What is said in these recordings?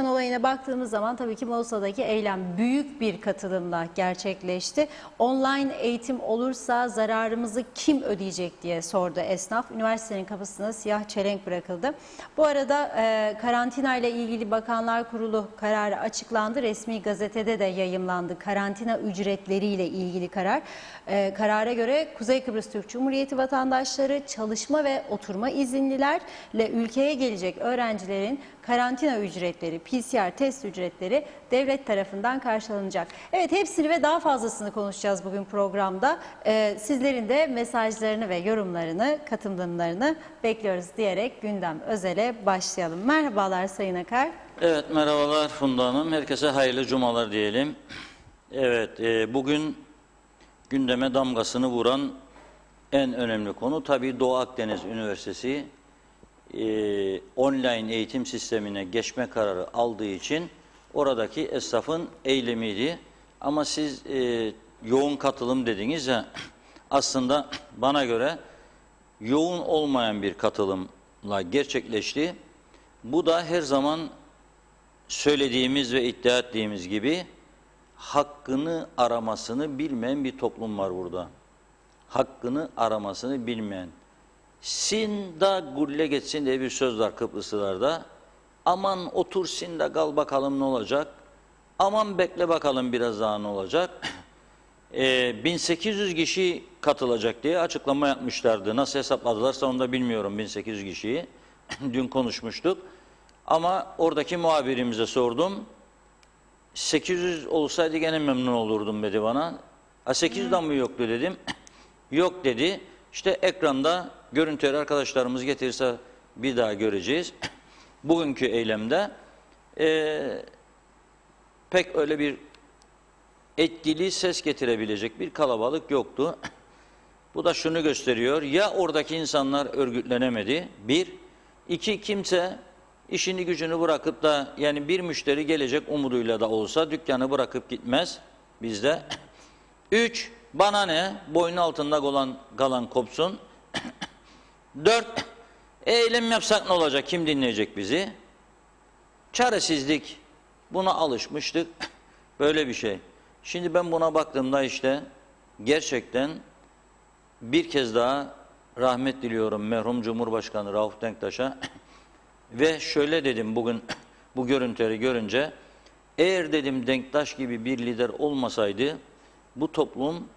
olayına baktığımız zaman tabii ki Mausa'daki eylem büyük bir katılımla gerçekleşti. Online eğitim olursa zararımızı kim ödeyecek diye sordu esnaf. Üniversitenin kapısına siyah çelenk bırakıldı. Bu arada karantina ile ilgili Bakanlar Kurulu kararı açıklandı. Resmi gazetede de yayımlandı. Karantina ücretleriyle ilgili karar. Karara göre Kuzey Kıbrıs Türk Cumhuriyeti vatandaşları, çalışma ve oturma izinlilerle ülkeye gelecek öğrencilerin karantina ücretleri, PCR test ücretleri devlet tarafından karşılanacak. Evet, hepsini ve daha fazlasını konuşacağız bugün programda. Sizlerin de mesajlarını ve yorumlarını, katılımlarını bekliyoruz diyerek gündem özele başlayalım. Merhabalar Sayın Akar. Evet, merhabalar Funda Hanım. Herkese hayırlı cumalar diyelim. Evet, bugün gündeme damgasını vuran en önemli konu tabii Doğu Akdeniz Üniversitesi online eğitim sistemine geçme kararı aldığı için oradaki esnafın eylemiydi. Ama siz yoğun katılım dediniz ya, aslında bana göre yoğun olmayan bir katılımla gerçekleşti. Bu da her zaman söylediğimiz ve iddia ettiğimiz gibi hakkını aramasını bilmeyen bir toplum var burada. Hakkını aramasını bilmeyen. Sin da gulle geçsin diye bir söz var Kıbrıslılarda. Aman otur sin de kal bakalım ne olacak. Aman bekle bakalım biraz daha ne olacak. 1800 kişi katılacak diye açıklama yapmışlardı. Nasıl hesapladılarsa onu da bilmiyorum 1800 kişiyi. Dün konuşmuştuk. Ama oradaki muhabirimize sordum. 800 olsaydı gene memnun olurdum dedi bana. 800'den mi yoktu dedim. Yok dedi. İşte ekranda görüntüleri arkadaşlarımız getirirse bir daha göreceğiz. Bugünkü eylemde pek öyle bir etkili ses getirebilecek bir kalabalık yoktu. Bu da şunu gösteriyor. Ya oradaki insanlar örgütlenemedi. Bir. İki, kimse işini gücünü bırakıp da yani bir müşteri gelecek umuduyla da olsa dükkanı bırakıp gitmez bizde. Üç, bana ne? Boynun altında kalan kopsun. Dört, eylem yapsak ne olacak? Kim dinleyecek bizi? Çaresizlik. Buna alışmıştık. Böyle bir şey. Şimdi ben buna baktığımda işte gerçekten bir kez daha rahmet diliyorum merhum Cumhurbaşkanı Rauf Denktaş'a. Ve şöyle dedim bugün bu görüntüleri görünce, eğer dedim Denktaş gibi bir lider olmasaydı bu toplum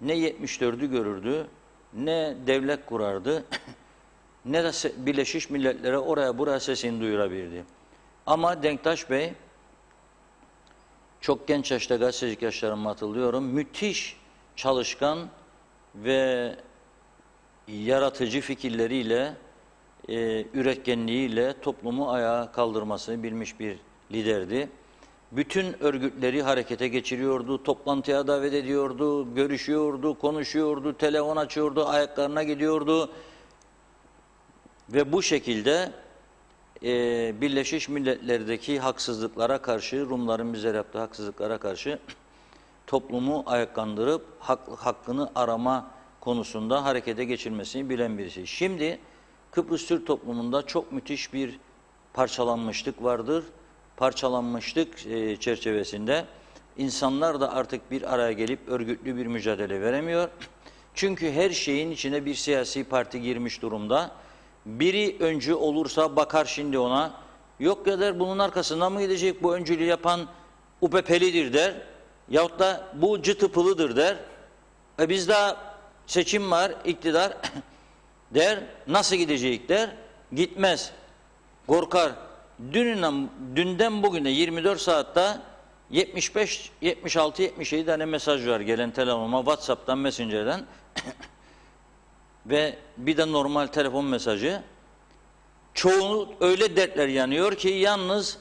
ne 74'ü görürdü, ne devlet kurardı, ne de Birleşmiş Milletler'e oraya buraya sesini duyurabilirdi. Ama Denktaş Bey, çok genç yaşta gazetecilik yaşlarıma hatırlıyorum, müthiş çalışkan ve yaratıcı fikirleriyle, üretkenliğiyle toplumu ayağa kaldırmasını bilmiş bir liderdi. Bütün örgütleri harekete geçiriyordu, toplantıya davet ediyordu, görüşüyordu, konuşuyordu, telefon açıyordu, ayaklarına gidiyordu. Ve bu şekilde Birleşmiş Milletler'deki haksızlıklara karşı, Rumların bize yaptığı haksızlıklara karşı toplumu ayaklandırıp hakkını arama konusunda harekete geçirmesini bilen birisi. Şimdi Kıbrıs Türk toplumunda çok müthiş bir parçalanmışlık vardır. Parçalanmışlık çerçevesinde insanlar da artık bir araya gelip örgütlü bir mücadele veremiyor. Çünkü her şeyin içine bir siyasi parti girmiş durumda. Biri öncü olursa bakar şimdi ona, yok ya der bunun arkasından mı gidecek, bu öncülüğü yapan UPP'lidir der. Yahut da bu cıtıpılıdır der. Biz daha seçim var, iktidar der, nasıl gidecek der, gitmez, korkar. Dünden bugüne 24 saatte 75, 76, 77 tane mesaj var gelen telefonuma, WhatsApp'tan, Messenger'den ve bir de normal telefon mesajı. Çoğu öyle dertler yanıyor ki yalnız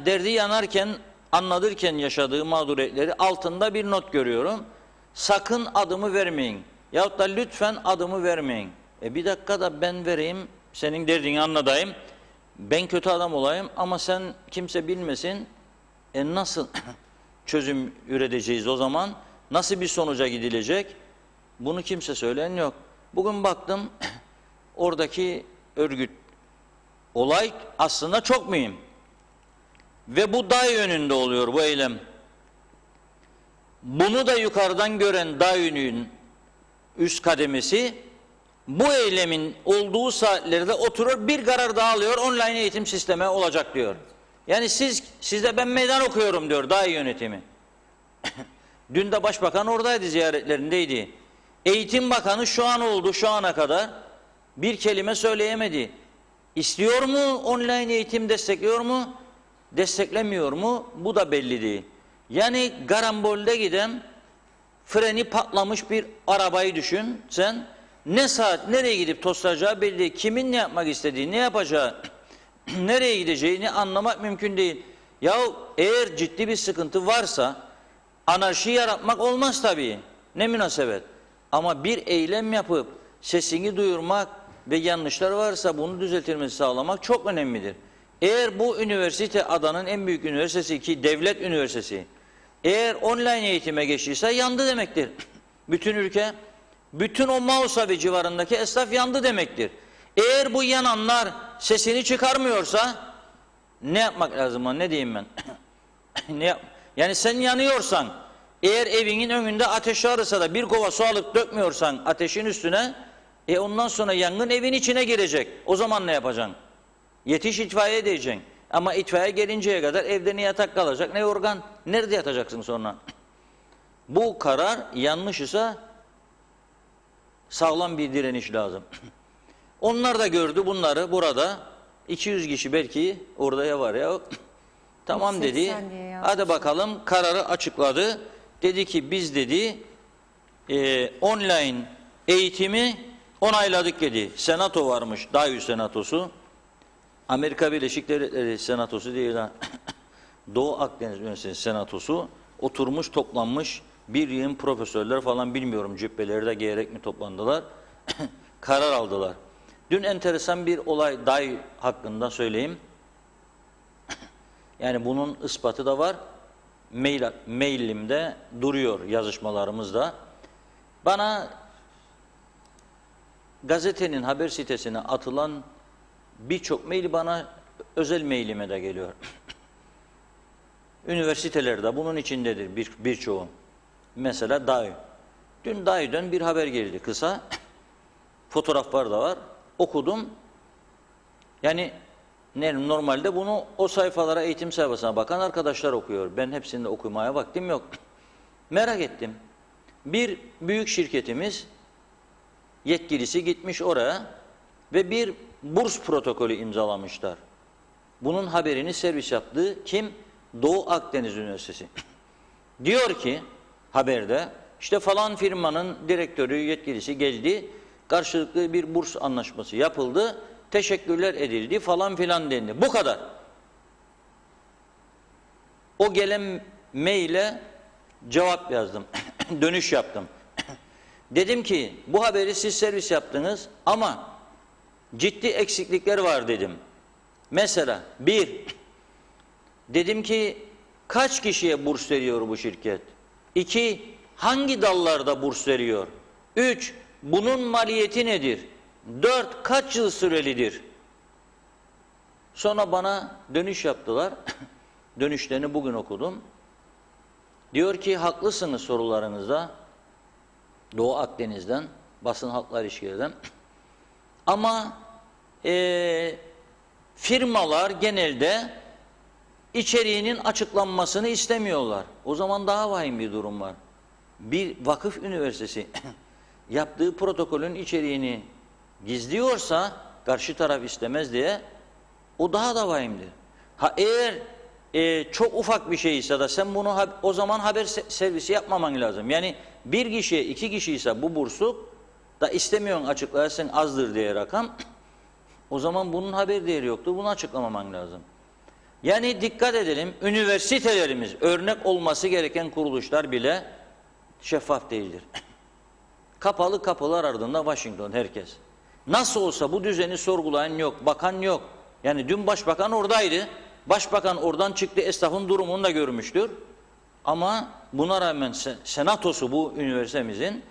derdi yanarken, anlatırken yaşadığı mağduriyetleri altında bir not görüyorum. Sakın adımı vermeyin. Yahut da lütfen adımı vermeyin. Bir dakika da ben vereyim, senin derdini anlatayım. Ben kötü adam olayım ama sen kimse bilmesin. Nasıl çözüm üreteceğiz o zaman? Nasıl bir sonuca gidilecek? Bunu kimse söyleyen yok. Bugün baktım oradaki örgüt olay aslında çok mühim. Ve bu day yönünde oluyor bu eylem. Bunu da yukarıdan gören DAEÜ'nün üst kademesi bu eylemin olduğu saatlerde oturur bir karar daha alıyor, online eğitim sistemi olacak diyor. Yani sizde ben meydan okuyorum diyor DAEÜ yönetimi. Dün de başbakan oradaydı, ziyaretlerindeydi. Eğitim Bakanı şu an oldu, şu ana kadar bir kelime söyleyemedi. İstiyor mu online eğitim, destekliyor mu? Desteklemiyor mu? Bu da belli değil. Yani karambolde giden, freni patlamış bir arabayı düşün sen. Ne saat nereye gidip toslayacağı belli değil. Kimin ne yapmak istediği, ne yapacağı, nereye gideceğini anlamak mümkün değil. Yahu eğer ciddi bir sıkıntı varsa anarşi yaratmak olmaz tabii. Ne münasebet. Ama bir eylem yapıp sesini duyurmak ve yanlışlar varsa bunu düzeltilmesi sağlamak çok önemlidir. Eğer bu üniversite adanın en büyük üniversitesi ki devlet üniversitesi, eğer online eğitime geçtiyse yandı demektir. Bütün ülke, bütün o Mausa ve civarındaki esnaf yandı demektir. Eğer bu yananlar sesini çıkarmıyorsa ne yapmak lazım? Ne diyeyim ben? Yani sen yanıyorsan, eğer evinin önünde ateş varsa da bir kova su alıp dökmüyorsan ateşin üstüne, ondan sonra yangın evin içine girecek. O zaman ne yapacaksın? Yetiş itfaiye diyeceksin. Ama itfaiye gelinceye kadar evde ne yatak kalacak, ne organ. Nerede yatacaksın sonra? Bu karar yanlış ise sağlam bir direniş lazım. Onlar da gördü bunları burada. 200 kişi belki orada ya var ya. Tamam dedi. Hadi bakalım, kararı açıkladı. Dedi ki biz dedi online eğitimi onayladık dedi. Senato varmış, DAEÜ senatosu. Amerika Birleşik Devletleri senatosu değil ha. Doğu Akdeniz Üniversitesi senatosu oturmuş, toplanmış, bir yığın profesörler falan, bilmiyorum cübbeleri de giyerek mi toplandılar. Karar aldılar. Dün enteresan bir olay DAEÜ hakkında söyleyeyim. Yani bunun ispatı da var. Mailimde duruyor, yazışmalarımızda. Bana gazetenin haber sitesine atılan birçok mail bana özel mailime de geliyor. Üniversitelerde bunun içindedir birçoğu. Mesela DAEÜ. Dün DAEÜ'den bir haber geldi kısa. Fotoğraflar da var. Okudum. Yani normalde bunu o sayfalara, eğitim sayfasına bakan arkadaşlar okuyor. Ben hepsini de okumaya vaktim yok. Merak ettim. Bir büyük şirketimiz yetkilisi gitmiş oraya ve bir burs protokolü imzalamışlar. Bunun haberini servis yaptığı kim? Doğu Akdeniz Üniversitesi. Diyor ki haberde, işte falan firmanın direktörü, yetkilisi geldi, karşılıklı bir burs anlaşması yapıldı, teşekkürler edildi falan filan dendi. Bu kadar. O gelen maile cevap yazdım, dönüş yaptım. Dedim ki bu haberi siz servis yaptınız ama ciddi eksiklikler var dedim. Mesela dedim ki kaç kişiye burs veriyor bu şirket? 2, hangi dallarda burs veriyor? 3, bunun maliyeti nedir? 4, kaç yıl sürelidir? Sonra bana dönüş yaptılar. Dönüşlerini bugün okudum. Diyor ki haklısınız sorularınızda. Doğu Akdeniz'den, basın halkla ilişkilerden. Ama firmalar genelde içeriğinin açıklanmasını istemiyorlar. O zaman daha vahim bir durum var. Bir vakıf üniversitesi yaptığı protokolün içeriğini gizliyorsa, karşı taraf istemez diye, o daha da vahimdir. Ha eğer çok ufak bir şey ise de sen bunu o zaman haber servisi yapmaman lazım. Yani bir kişiye, 2 kişi ise bu bursluk da istemiyorsun açıklayasın, azdır diye rakam, o zaman bunun haber değeri yoktur. Bunu açıklamaman lazım. Yani dikkat edelim, üniversitelerimiz, örnek olması gereken kuruluşlar bile şeffaf değildir. Kapalı kapılar ardında Washington herkes. Nasıl olsa bu düzeni sorgulayan yok, bakan yok. Yani dün başbakan oradaydı. Başbakan oradan çıktı, esnafın durumunu da görmüştür. Ama buna rağmen senatosu bu üniversitemizin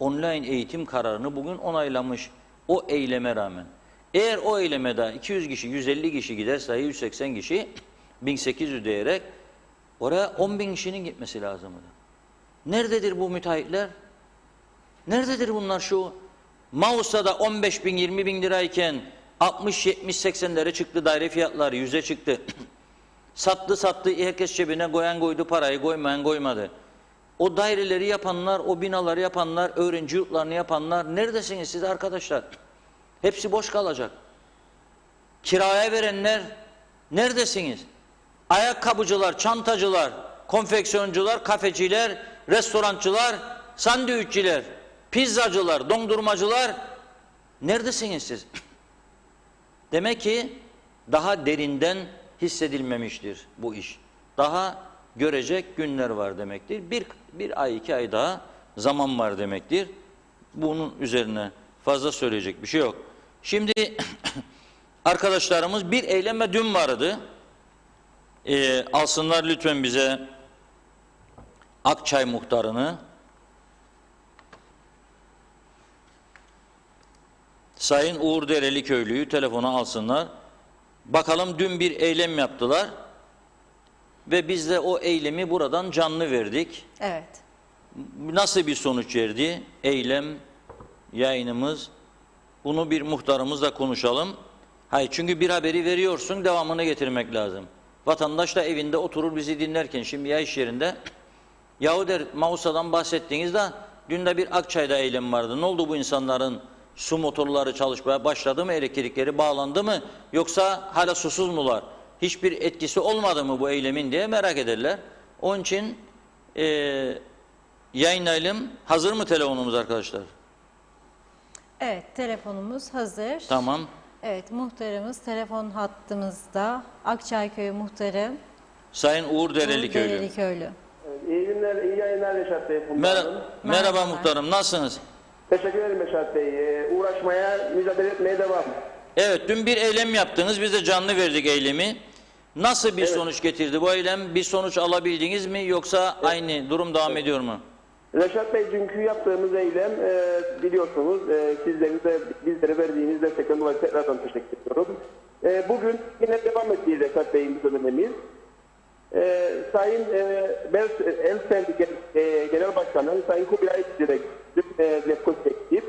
online eğitim kararını bugün onaylamış. O eyleme rağmen. Eğer o eyleme de 200 kişi, 150 kişi giderse, 180 kişi, 1800 diyerek oraya 10.000 kişinin gitmesi lazımdı. Nerededir bu müteahhitler? Nerededir bunlar şu? Mausa'da 15.000 20.000 lirayken 60 70 80'lere çıktı daire fiyatları, 100'e çıktı. Sattı, herkes cebine koyan koydu parayı, koymayan koymadı. O daireleri yapanlar, o binaları yapanlar, öğrenci yurtlarını yapanlar neredesiniz siz arkadaşlar? Hepsi boş kalacak. Kiraya verenler neredesiniz? Ayakkabıcılar, çantacılar, konfeksiyoncular, kafeciler, restorancılar, sandviççiler, pizzacılar, dondurmacılar neredesiniz siz? Demek ki daha derinden hissedilmemiştir bu iş. Daha görecek günler var demektir. Bir ay, 2 ay daha zaman var demektir. Bunun üzerine fazla söyleyecek bir şey yok. Şimdi arkadaşlarımız bir eyleme dün vardı. Alsınlar lütfen bize Akçay muhtarını. Sayın Uğur Dereli köylüyü telefona alsınlar. Bakalım dün bir eylem yaptılar. Ve biz de o eylemi buradan canlı verdik. Evet. Nasıl bir sonuç verdi? Eylem, yayınımız. Bunu bir muhtarımızla konuşalım. Hayır, çünkü bir haberi veriyorsun, devamını getirmek lazım. Vatandaş da evinde oturur bizi dinlerken, şimdi ya iş yerinde, yahu der Mausa'dan bahsettiğinizde dün de bir Akçay'da eylem vardı. Ne oldu bu insanların su motorları çalışmaya başladı mı, elektrikleri bağlandı mı, yoksa hala susuz mular? Hiçbir etkisi olmadı mı bu eylemin diye merak ederler. Onun için yayınlayalım. Hazır mı telefonumuz arkadaşlar? Evet, telefonumuz hazır. Tamam. Evet, muhtarımız telefon hattımızda. Akçayköy muhtarı. Sayın Uğur Dereli köylü. Dereli köylü. İyi günler, iyi yayınlar Reşat Bey. Merhaba muhtarım, nasılsınız? Teşekkür ederim Reşat Bey. Uğraşmaya, mücadele etmeye devam. Evet, dün bir eylem yaptınız. Biz de canlı verdik eylemi. Nasıl bir sonuç getirdi bu eylem? Bir sonuç alabildiniz mi, yoksa aynı durum devam ediyor mu? Reşat Bey, dünkü yaptığımız eylem biliyorsunuz sizlerin de bizlere verdiğiniz destekten dolayı tekrardan teşekkür ediyorum. Bugün yine devam ettiği Reşat Bey'in dönemimiz. Sayın Elsen Genel Başkanı Sayın Kubilay Direktif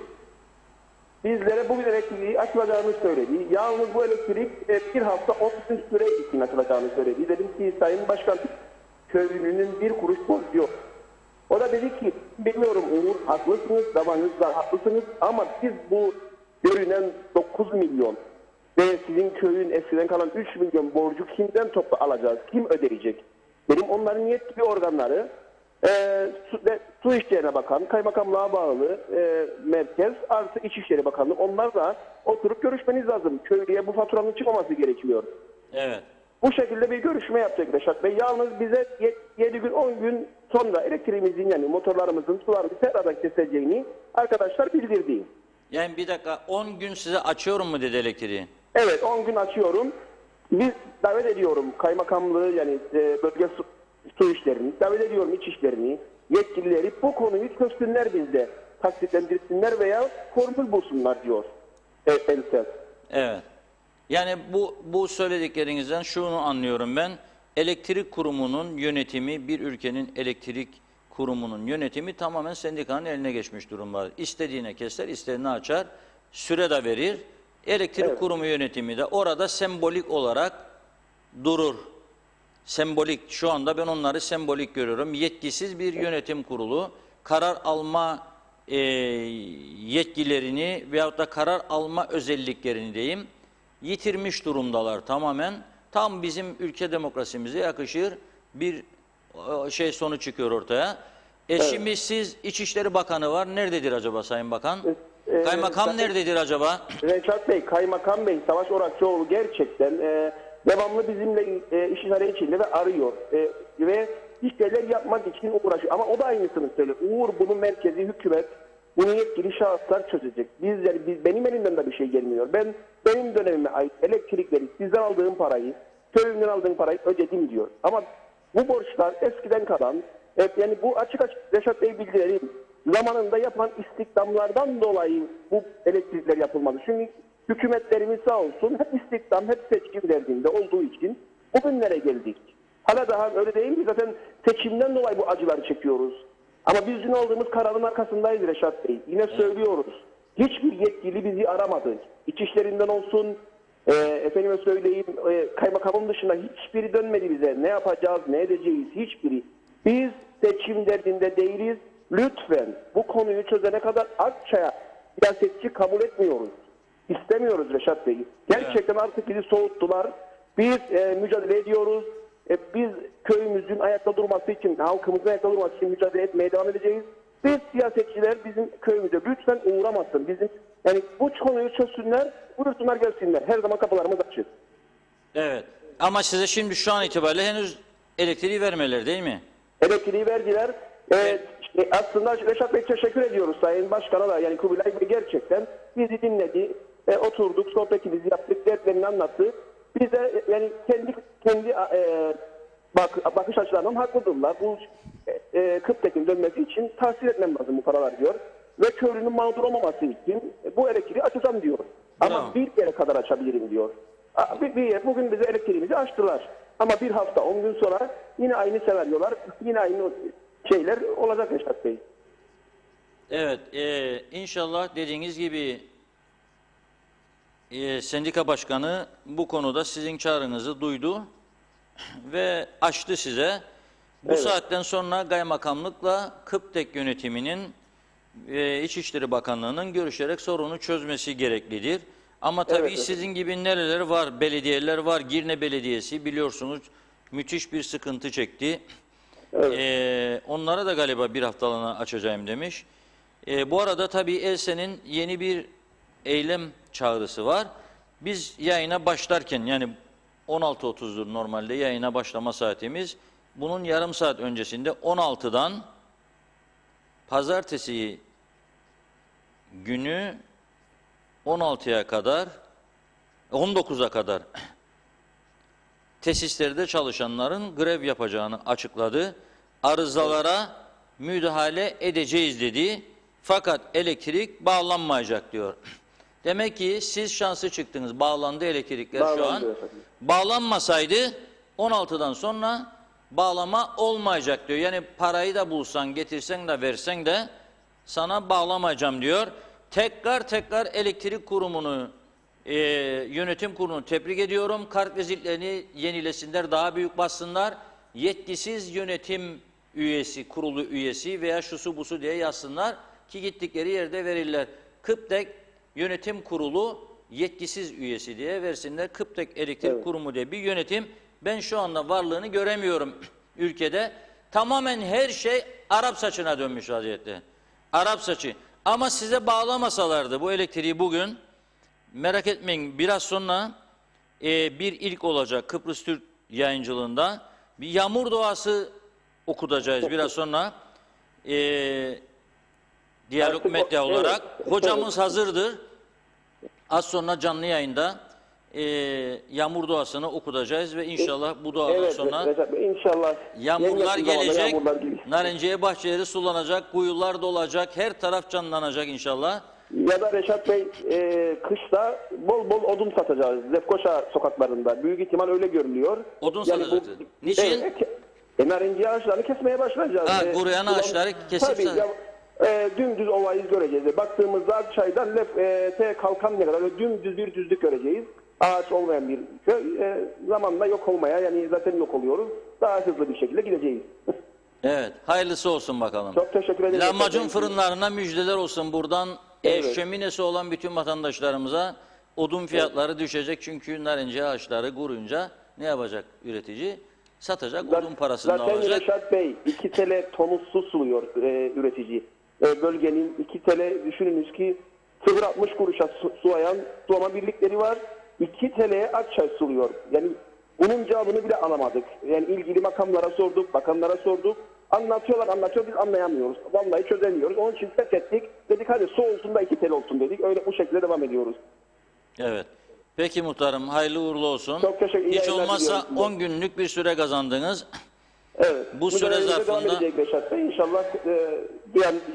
bizlere bugün elektriği açılacağını söyledi. Yalnız bu elektrik bir hafta 30 gün süre için açılacağını söyledi. Dedim ki Sayın Başkan, köylünün bir kuruş borcu yok. O da dedi ki bilmiyorum Uğur, haklısınız, davanızda haklısınız ama biz bu görünen 9 milyon ve sizin köyün eskiden kalan 3 milyon borcu kimden alacağız, kim ödeyecek? Benim onların yetkili organları Su İşleri'ne bakan, kaymakamlığa bağlı merkez artı İçişleri Bakanlığı, onlar da oturup görüşmeniz lazım. Köylüye bu faturanın çıkmaması gerekiyor. Evet. Bu şekilde bir görüşme yapacak Reşat Bey. Yalnız bize 7 gün 10 gün sonra elektriğimizin, yani motorlarımızın sularını tekrardan keseceğini arkadaşlar bildirdi. Yani bir dakika, 10 gün size açıyorum mu dedi elektriği? Evet, 10 gün açıyorum. Biz davet ediyorum kaymakamlığı, yani bölge su işlerini, davet ediyorum İçişlerini, yetkilileri bu konuyu çözsünler, bizde taksitlendirsinler veya formül bulsunlar diyor Elsen. Evet. Yani bu söylediklerinizden şunu anlıyorum ben. Elektrik kurumunun yönetimi, bir ülkenin elektrik kurumunun yönetimi tamamen sendikanın eline geçmiş durumda. İstediğine keser, istediğine açar, süre de verir. Elektrik kurumu yönetimi de orada sembolik olarak durur. Sembolik, şu anda ben onları sembolik görüyorum. Yetkisiz bir yönetim kurulu karar alma yetkilerini veyahut da karar alma özelliklerini diyeyim, yitirmiş durumdalar tamamen. Tam bizim ülke demokrasimize yakışır bir sonuç çıkıyor ortaya. Şimdi siz İçişleri Bakanı var. Nerededir acaba Sayın Bakan? Kaymakam nerededir acaba? Reşat Bey, Kaymakam Bey, Savaş Orakçıoğlu gerçekten devamlı bizimle işler içinde ve arıyor. Ve bir şeyler yapmak için uğraşıyor. Ama o da aynısını söylüyor. Uğur, bunu merkezi hükümet, bunu yetkili şahıslar çözecek. Benim elimden de bir şey gelmiyor. Benim dönemime ait elektrikleri, sizden aldığım parayı, köyümden aldığım parayı ödedim diyor. Ama bu borçlar eskiden kalan, yani bu açık Reşat Bey bildirelim, zamanında yapan istihdamlardan dolayı bu elektrikler yapılmadı. Çünkü hükümetlerimiz sağ olsun hep istihdam, hep seçkim derdinde olduğu için Bugünlere geldik. Hala daha öyle değil mi? Zaten seçimden dolayı bu acıları çekiyoruz. Ama biz dün aldığımız kararın arkasındayız Reşat Bey. Yine söylüyoruz. Hiçbir yetkili bizi aramadı. İçişlerinden olsun, efendime söyleyeyim, kaymakamın dışında hiçbiri dönmedi bize. Ne yapacağız, ne edeceğiz, hiçbiri. Biz seçim derdinde değiliz. Lütfen bu konuyu çözene kadar Akçay'a siyasetçi kabul etmiyoruz. İstemiyoruz Reşat Bey. Gerçekten artık bizi soğuttular. Biz mücadele ediyoruz. Biz köyümüzün ayakta durması için, halkımızın ayakta durması için mücadele etmeye devam edeceğiz. Biz siyasetçiler bizim köyümüze lütfen uğramasın. Bizim yani bu konuyu çözsünler, buyursunlar gelsinler. Her zaman kapılarımız açık. Evet. Ama size şimdi şu an itibariyle henüz elektriği vermeler değil mi? Elektriği verdiler. Aslında Reşat Bey teşekkür ediyoruz Sayın Başkan'a da. Yani Kubilay Bey gerçekten bizi dinledi. Oturduk, sohbetimizi yaptık, dertlerini anlattı. Biz de yani kendi bakış açılarından haklıdırlar. Bu Kıptek'in dönmesi için tahsil etmem lazım bu paralar diyor. Ve köylünün mağdur olmaması için bu elektriği açacağım diyor. Ama Tamam. bir yere kadar açabilirim diyor. Bugün bize elektriğimizi açtılar. Ama bir hafta 10 gün sonra yine aynı senaryolar, yine aynı şeyler olacak Reşat Bey. Evet. İnşallah dediğiniz gibi sendika başkanı bu konuda sizin çağrınızı duydu ve açtı size. Bu Evet. saatten sonra kaymakamlıkla Kıptek yönetiminin İçişleri Bakanlığı'nın görüşerek sorunu çözmesi gereklidir. Ama tabii Evet. sizin gibi nereler var, belediyeler var. Girne Belediyesi biliyorsunuz müthiş bir sıkıntı çekti. Onlara da galiba bir haftalığına açacağım demiş. Bu arada tabii ELSE'nin yeni bir eylem çağrısı var. Biz yayına başlarken yani 16.30'dur normalde yayına başlama saatimiz. Bunun yarım saat öncesinde 16'dan pazartesi günü 16'ya kadar 19'a kadar tesislerde çalışanların grev yapacağını açıkladı. Arızalara müdahale edeceğiz dedi. Fakat elektrik bağlanmayacak diyor. Demek ki siz şanslı çıktınız. Bağlandı elektrikler şu an. Bağlandı efendim. Bağlanmasaydı 16'dan sonra bağlama olmayacak diyor. Yani parayı da bulsan, getirsen de versen de sana bağlamayacağım diyor. Tekrar elektrik kurumunu, yönetim kurulunu tebrik ediyorum. Kart vizitlerini yenilesinler, daha büyük bassınlar. Yetkisiz yönetim üyesi, kurulu üyesi veya şusu busu diye yazsınlar ki gittikleri yerde verirler. Kıptek Yönetim Kurulu yetkisiz üyesi diye versinler. Kıptek Elektrik Kurumu diye bir yönetim. Ben şu anda varlığını göremiyorum ülkede. Tamamen her şey Arap saçına dönmüş vaziyette. Arap saçı. Ama size bağlamasalardı bu elektriği bugün, merak etmeyin biraz sonra bir ilk olacak Kıbrıs Türk yayıncılığında. Bir yağmur duası okutacağız biraz sonra. Diyalog Artık medya olarak. evet. Hocamız Evet. hazırdır. Az sonra canlı yayında yağmur duasını okutacağız ve inşallah bu duadan Evet sonra Reşat Bey, inşallah yağmurlar yeni zamanda gelecek, yağmurlar gelecek. Narenciye bahçeleri sulanacak, kuyular dolacak, her taraf canlanacak inşallah. Ya da Reşat Bey kışta bol bol odun satacağız Lefkoşa sokaklarında. Büyük ihtimal öyle görülüyor. Odun satacağız. Niçin? Narenciye ağaçlarını kesmeye başlayacağız. Ha, kuruyan ağaçları kesip Tabii ya, dümdüz ovayı göreceğiz. Baktığımızda Akçay'dan Kalkanlı'ya kadar öyle dümdüz bir düzlük göreceğiz. Ağaç olmayan bir köy. Zamanla yok olmaya, yani zaten yok oluyoruz. Daha hızlı bir şekilde gideceğiz. Evet, hayırlısı olsun bakalım. Çok teşekkür ederim. Lahmacun fırınlarına müjdeler olsun buradan. Evet. Şöminesi olan bütün vatandaşlarımıza odun fiyatları düşecek. Çünkü narenciye ağaçları kuruyunca ne yapacak üretici? Satacak, odun parasını Zaten alacak. Reşat Bey 2 TL tonu su suluyor üretici. Bölgenin 2 TL, düşününüz ki 0,60 kuruşa sulama birlikleri var. 2 TL'ye Akçay suluyor. Yani bunun cevabını bile alamadık. Yani ilgili makamlara sorduk, bakanlara sorduk. Anlatıyor, biz anlayamıyoruz. Vallahi çözemiyoruz. Onun için ses ettik. Dedik hadi su olsun da 2 TL olsun dedik. Öyle bu şekilde devam ediyoruz. Evet. Peki muhtarım, hayırlı uğurlu olsun. Çok teşekkür ederim. Hiç olmazsa diliyorum size. 10 günlük bir süre kazandınız. Evet. Bu süre Mücadelemize devam zarfında- edecek Reşat Bey. İnşallah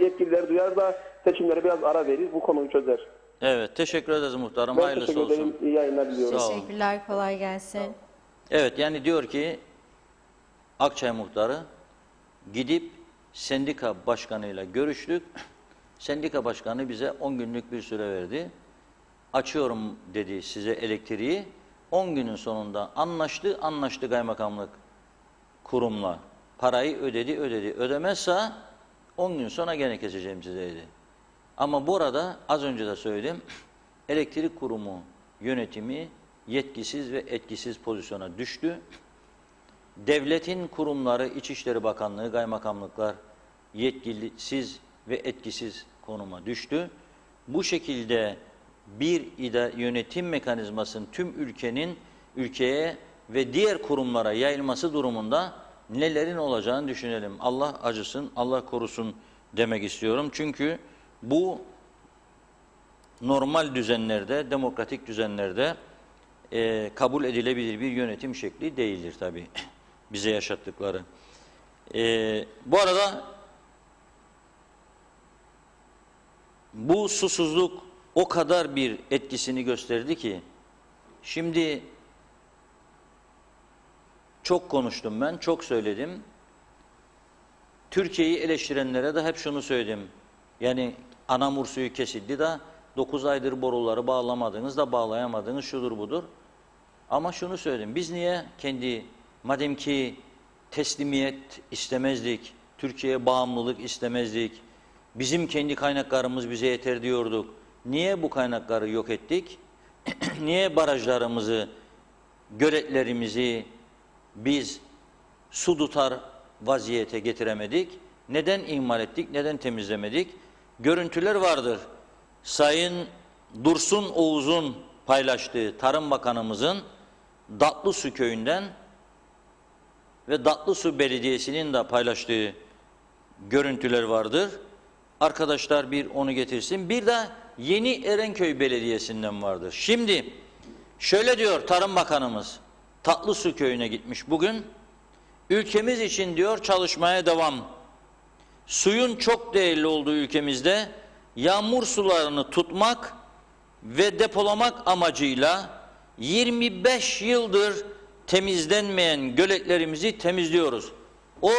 yetkililer duyar da seçimlere biraz ara verir. Bu konuyu çözer. Evet, teşekkür ederiz muhtarım. Ben Hayırlısı teşekkür olsun. ederim. İyi yayınlar diliyorum. Sağ olun. Teşekkürler, kolay gelsin. Evet, yani diyor ki Akçay muhtarı gidip sendika başkanıyla görüştük. Sendika başkanı bize 10 günlük bir süre verdi. Açıyorum dedi size elektriği. 10 günün sonunda anlaştı kaymakamlık kurumla. Parayı ödedi. Ödemezse 10 gün sonra gene keseceğim size dedi. Ama bu arada az önce de söyledim. Elektrik kurumu yönetimi yetkisiz ve etkisiz pozisyona düştü. Devletin kurumları, İçişleri Bakanlığı, kaymakamlıklar yetkisiz ve etkisiz konuma düştü. Bu şekilde bir yönetim mekanizmasının tüm ülkeye ve diğer kurumlara yayılması durumunda nelerin olacağını düşünelim. Allah acısın, Allah korusun demek istiyorum. Çünkü bu normal düzenlerde, demokratik düzenlerde kabul edilebilir bir yönetim şekli değildir tabii bize yaşattıkları. Bu arada bu susuzluk o kadar bir etkisini gösterdi ki şimdi çok konuştum ben, çok söyledim. Türkiye'yi eleştirenlere de hep şunu söyledim. Yani anamur suyu kesildi de 9 aydır boruları bağlamadınız da bağlayamadınız şudur budur. Ama şunu söyledim. Biz niye madem ki teslimiyet istemezdik, Türkiye'ye bağımlılık istemezdik, bizim kendi kaynaklarımız bize yeter diyorduk. Niye bu kaynakları yok ettik? Niye barajlarımızı, göletlerimizi biz su tutar vaziyete getiremedik? Neden ihmal ettik? Neden temizlemedik? Görüntüler vardır. Sayın Dursun Oğuz'un paylaştığı Tarım Bakanımızın Datlısu köyünden ve Datlısu Belediyesi'nin de paylaştığı görüntüler vardır. Arkadaşlar bir onu getirsin. Bir de Yeni Erenköy Belediyesi'nden vardır. Şimdi şöyle diyor Tarım Bakanımız, Tatlısu köyüne gitmiş bugün. Ülkemiz için diyor çalışmaya devam. Suyun çok değerli olduğu ülkemizde yağmur sularını tutmak ve depolamak amacıyla 25 yıldır temizlenmeyen göletlerimizi temizliyoruz. O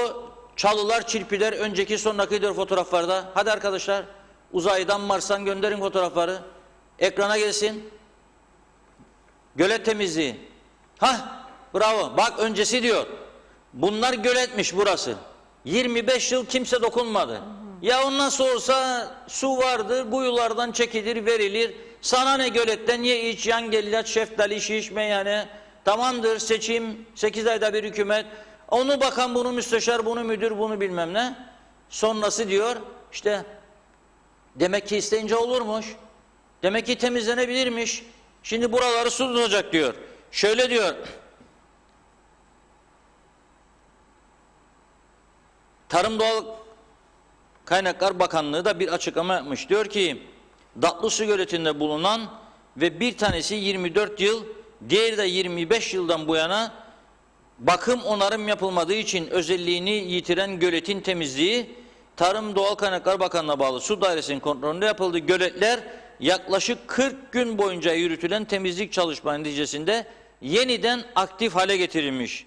çalılar, çirpiler önceki sonraki diyor fotoğraflarda. Hadi arkadaşlar uzaydan Mars'tan gönderin fotoğrafları. Ekrana gelsin. Gölet temizliği. Hah, bravo. Bak öncesi diyor. Bunlar göletmiş burası. 25 yıl kimse dokunmadı. Ya o nasıl olsa su vardır, kuyulardan çekilir, verilir. Sana ne göletten ye iç, yan gelilat, şeftali, şiş, meyhane. Tamamdır seçim, 8 ayda bir hükümet. Onu bakan, bunu müsteşar, bunu müdür, bunu bilmem ne. Sonrası diyor işte demek ki isteyince olurmuş. Demek ki temizlenebilirmiş. Şimdi buraları su tutacak diyor. Şöyle diyor. Tarım Doğal Kaynaklar Bakanlığı da bir açıklama yapmış. Diyor ki Datlısu Göleti'nde bulunan ve bir tanesi 24 yıl, diğeri de 25 yıldan bu yana bakım onarım yapılmadığı için özelliğini yitiren göletin temizliği Tarım Doğal Kaynaklar Bakanlığı'na bağlı su dairesinin kontrolünde yapıldı. Göletler yaklaşık 40 gün boyunca yürütülen temizlik çalışmaları neticesinde yeniden aktif hale getirilmiş.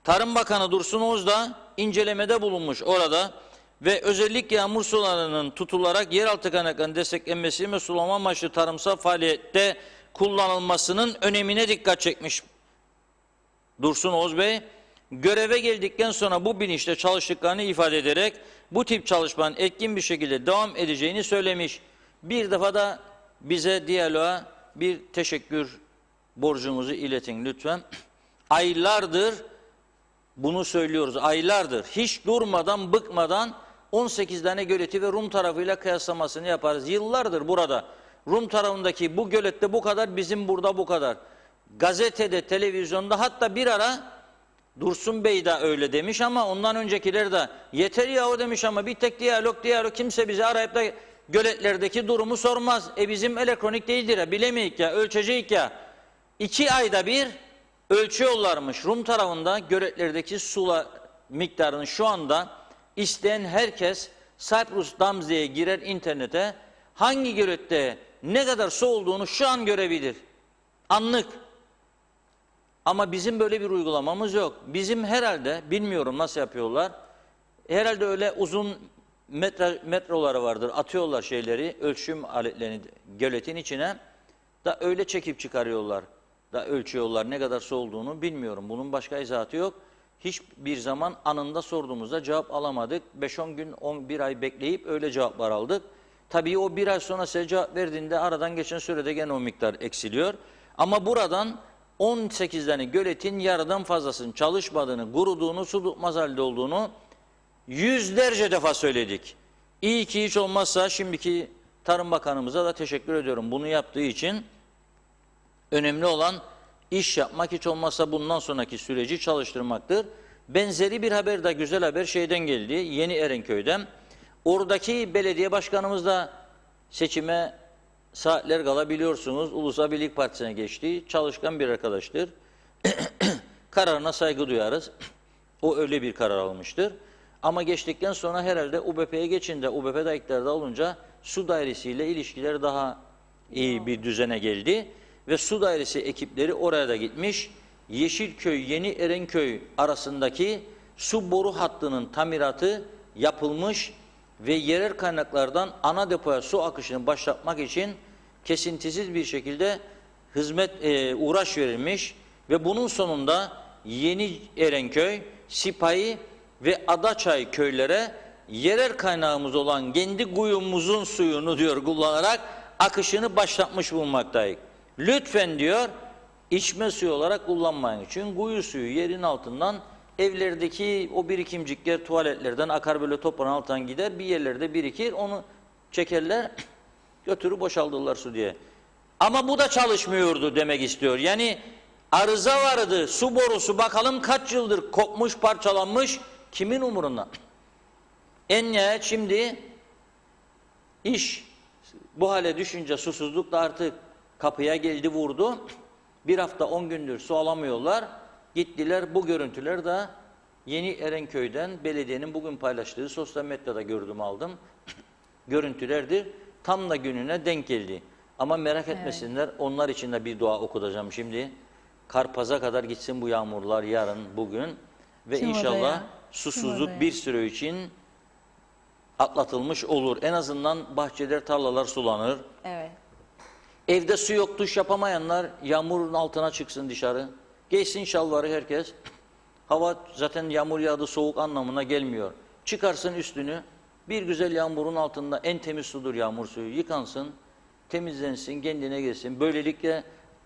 Tarım Bakanı Dursun Oğuz da incelemede bulunmuş orada ve özellikle yağmur sularının tutularak yeraltı kaynaklarının desteklenmesi ve sulama amaçlı tarımsal faaliyette kullanılmasının önemine dikkat çekmiş. Dursun Oğuz Bey, göreve geldikten sonra bu bilinçle çalıştıklarını ifade ederek bu tip çalışmanın etkin bir şekilde devam edeceğini söylemiş. Bir defa da bize diyaloğa bir teşekkür borcumuzu iletin lütfen. Aylardır bunu söylüyoruz, aylardır. Hiç durmadan, bıkmadan 18 tane göleti ve Rum tarafıyla kıyaslamasını yaparız. Yıllardır burada. Rum tarafındaki bu gölette bu kadar, bizim burada bu kadar. Gazetede, televizyonda, hatta bir ara Dursun Bey de öyle demiş ama ondan öncekiler de yeter ya o demiş ama bir tek diyalog kimse bizi arayıp da göletlerdeki durumu sormaz. Bizim elektronik değildir ya, bilemeyik ya, ölçecek ya. 2 ayda bir ölçüyorlarmış. Rum tarafında göletlerdeki su miktarını şu anda isteyen herkes Cyprus Dams'e girer internete, hangi gölette ne kadar su olduğunu şu an görebilir. Anlık. Ama bizim böyle bir uygulamamız yok. Bizim herhalde, bilmiyorum nasıl yapıyorlar, herhalde öyle uzun metroları vardır. Atıyorlar şeyleri, ölçüm aletlerini göletin içine da öyle çekip çıkarıyorlar. Da ölçüyorlar, ne kadar su olduğunu bilmiyorum. Bunun başka izahatı yok. Hiçbir zaman anında sorduğumuzda cevap alamadık. 5-10 gün, 11 ay bekleyip öyle cevaplar aldık. Tabii o bir ay sonra size cevap verdiğinde aradan geçen sürede gene o miktar eksiliyor. Ama buradan 18 tane göletin yarıdan fazlasının çalışmadığını, kuruduğunu, su tutmaz halde olduğunu yüzlerce defa söyledik. İyi ki hiç olmazsa şimdiki Tarım Bakanımıza da teşekkür ediyorum bunu yaptığı için. Önemli olan iş yapmak, hiç olmazsa bundan sonraki süreci çalıştırmaktır. Benzeri bir haber de, güzel haber şeyden geldi, Yeni Erenköy'den. Oradaki belediye başkanımız da seçime saatler kala biliyorsunuz Ulusal Birlik Partisi'ne geçti. Çalışkan bir arkadaştır. Kararına saygı duyarız. O öyle bir karar almıştır. Ama geçtikten sonra herhalde UBP'ye geçince, UBP de iktidarda olunca su dairesiyle ilişkiler daha iyi bir düzene geldi. Ve su dairesi ekipleri oraya da gitmiş. Yeşilköy, Yeni Erenköy arasındaki su boru hattının tamiratı yapılmış ve yerel kaynaklardan ana depoya su akışını başlatmak için kesintisiz bir şekilde uğraş verilmiş ve bunun sonunda Yeni Erenköy, Sipahi ve Adaçay köylere yerel kaynağımız olan kendi kuyumuzun suyunu diyor kullanarak akışını başlatmış bulunmaktayız. Lütfen diyor içme suyu olarak kullanmayın. Çünkü kuyu suyu yerin altından evlerdeki o birikimcikler tuvaletlerden akar, böyle toprağın altından gider, bir yerlerde birikir, onu çekerler götürüp boşaltırlar su diye. Ama bu da çalışmıyordu demek istiyor. Yani arıza vardı, su borusu bakalım kaç yıldır kopmuş, parçalanmış, kimin umurunda? En nihayet şimdi iş bu hale düşünce susuzluk da artık kapıya geldi, vurdu. Bir hafta 10 gündür su alamıyorlar. Gittiler, bu görüntüler de Yeni Erenköy'den belediyenin bugün paylaştığı sosyal medyada gördüm, aldım. Görüntülerdir. Tam da gününe denk geldi. Ama merak etmesinler, onlar için de bir dua okutacağım şimdi. Karpaz'a kadar gitsin bu yağmurlar yarın, bugün. Ve Kim inşallah odaya? susuzluk bir süre için atlatılmış olur. En azından bahçeler, tarlalar sulanır. Evet. Evde su yok, duş yapamayanlar yağmurun altına çıksın dışarı. Giysin şalvarı herkes. Hava zaten yağmur yağdı, soğuk anlamına gelmiyor. Çıkarsın üstünü, bir güzel yağmurun altında, en temiz sudur yağmur suyu, yıkansın, temizlensin, kendine gelsin. Böylelikle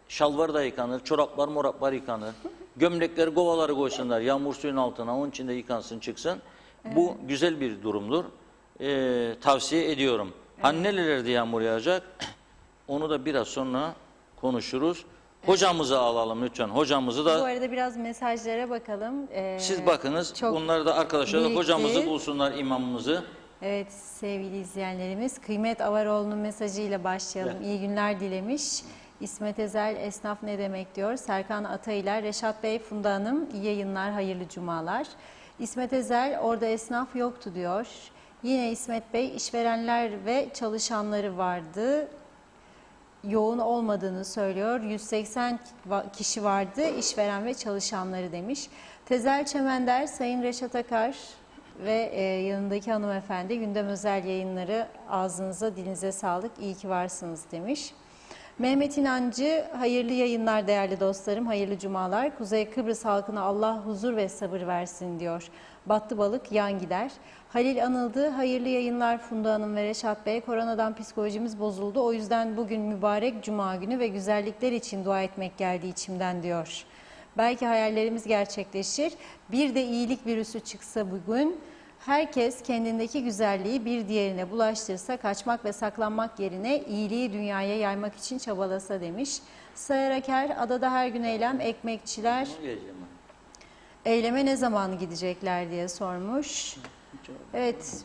şalvar da yıkanır, çoraplar moraplar yıkanır. Gömlekleri, kovaları koysunlar yağmur suyun altına, onun içinde yıkansın, çıksın. Bu güzel bir durumdur. Tavsiye ediyorum. Hani nerelerde yağmur yağacak? Onu da biraz sonra konuşuruz. Hocamızı alalım lütfen. Hocamızı Bu da arada biraz mesajlara bakalım. siz bakınız. Çok Bunları da arkadaşlar da birikti. hocamızı bulsunlar, imamımızı. Evet sevgili izleyenlerimiz, Kıymet Avaroğlu'nun mesajıyla başlayalım. Evet. İyi günler dilemiş. İsmet Ezel, esnaf ne demek diyor. Serkan Ataylar, Reşat Bey, Funda Hanım, iyi yayınlar, hayırlı cumalar. İsmet Ezel, orada esnaf yoktu diyor. Yine İsmet Bey, işverenler ve çalışanları vardı. Yoğun olmadığını söylüyor. 180 kişi vardı, işveren ve çalışanları demiş. Tezel Çemender, Sayın Reşat Akar ve yanındaki hanımefendi, gündem özel yayınları, ağzınıza dilinize sağlık, iyi ki varsınız demiş. Mehmet İnancı, hayırlı yayınlar değerli dostlarım, hayırlı cumalar. Kuzey Kıbrıs halkına Allah huzur ve sabır versin diyor. Battı balık yan gider. Halil Anıldı, hayırlı yayınlar Funda Hanım ve Reşat Bey. Koronadan psikolojimiz bozuldu. O yüzden bugün mübarek cuma günü ve güzellikler için dua etmek geldi içimden diyor. Belki hayallerimiz gerçekleşir. Bir de iyilik virüsü çıksa bugün, herkes kendindeki güzelliği bir diğerine bulaştırsa, kaçmak ve saklanmak yerine iyiliği dünyaya yaymak için çabalasa demiş. Sayar Aker, adada her gün eylem, ekmekçiler eyleme ne zaman gidecekler diye sormuş. Evet,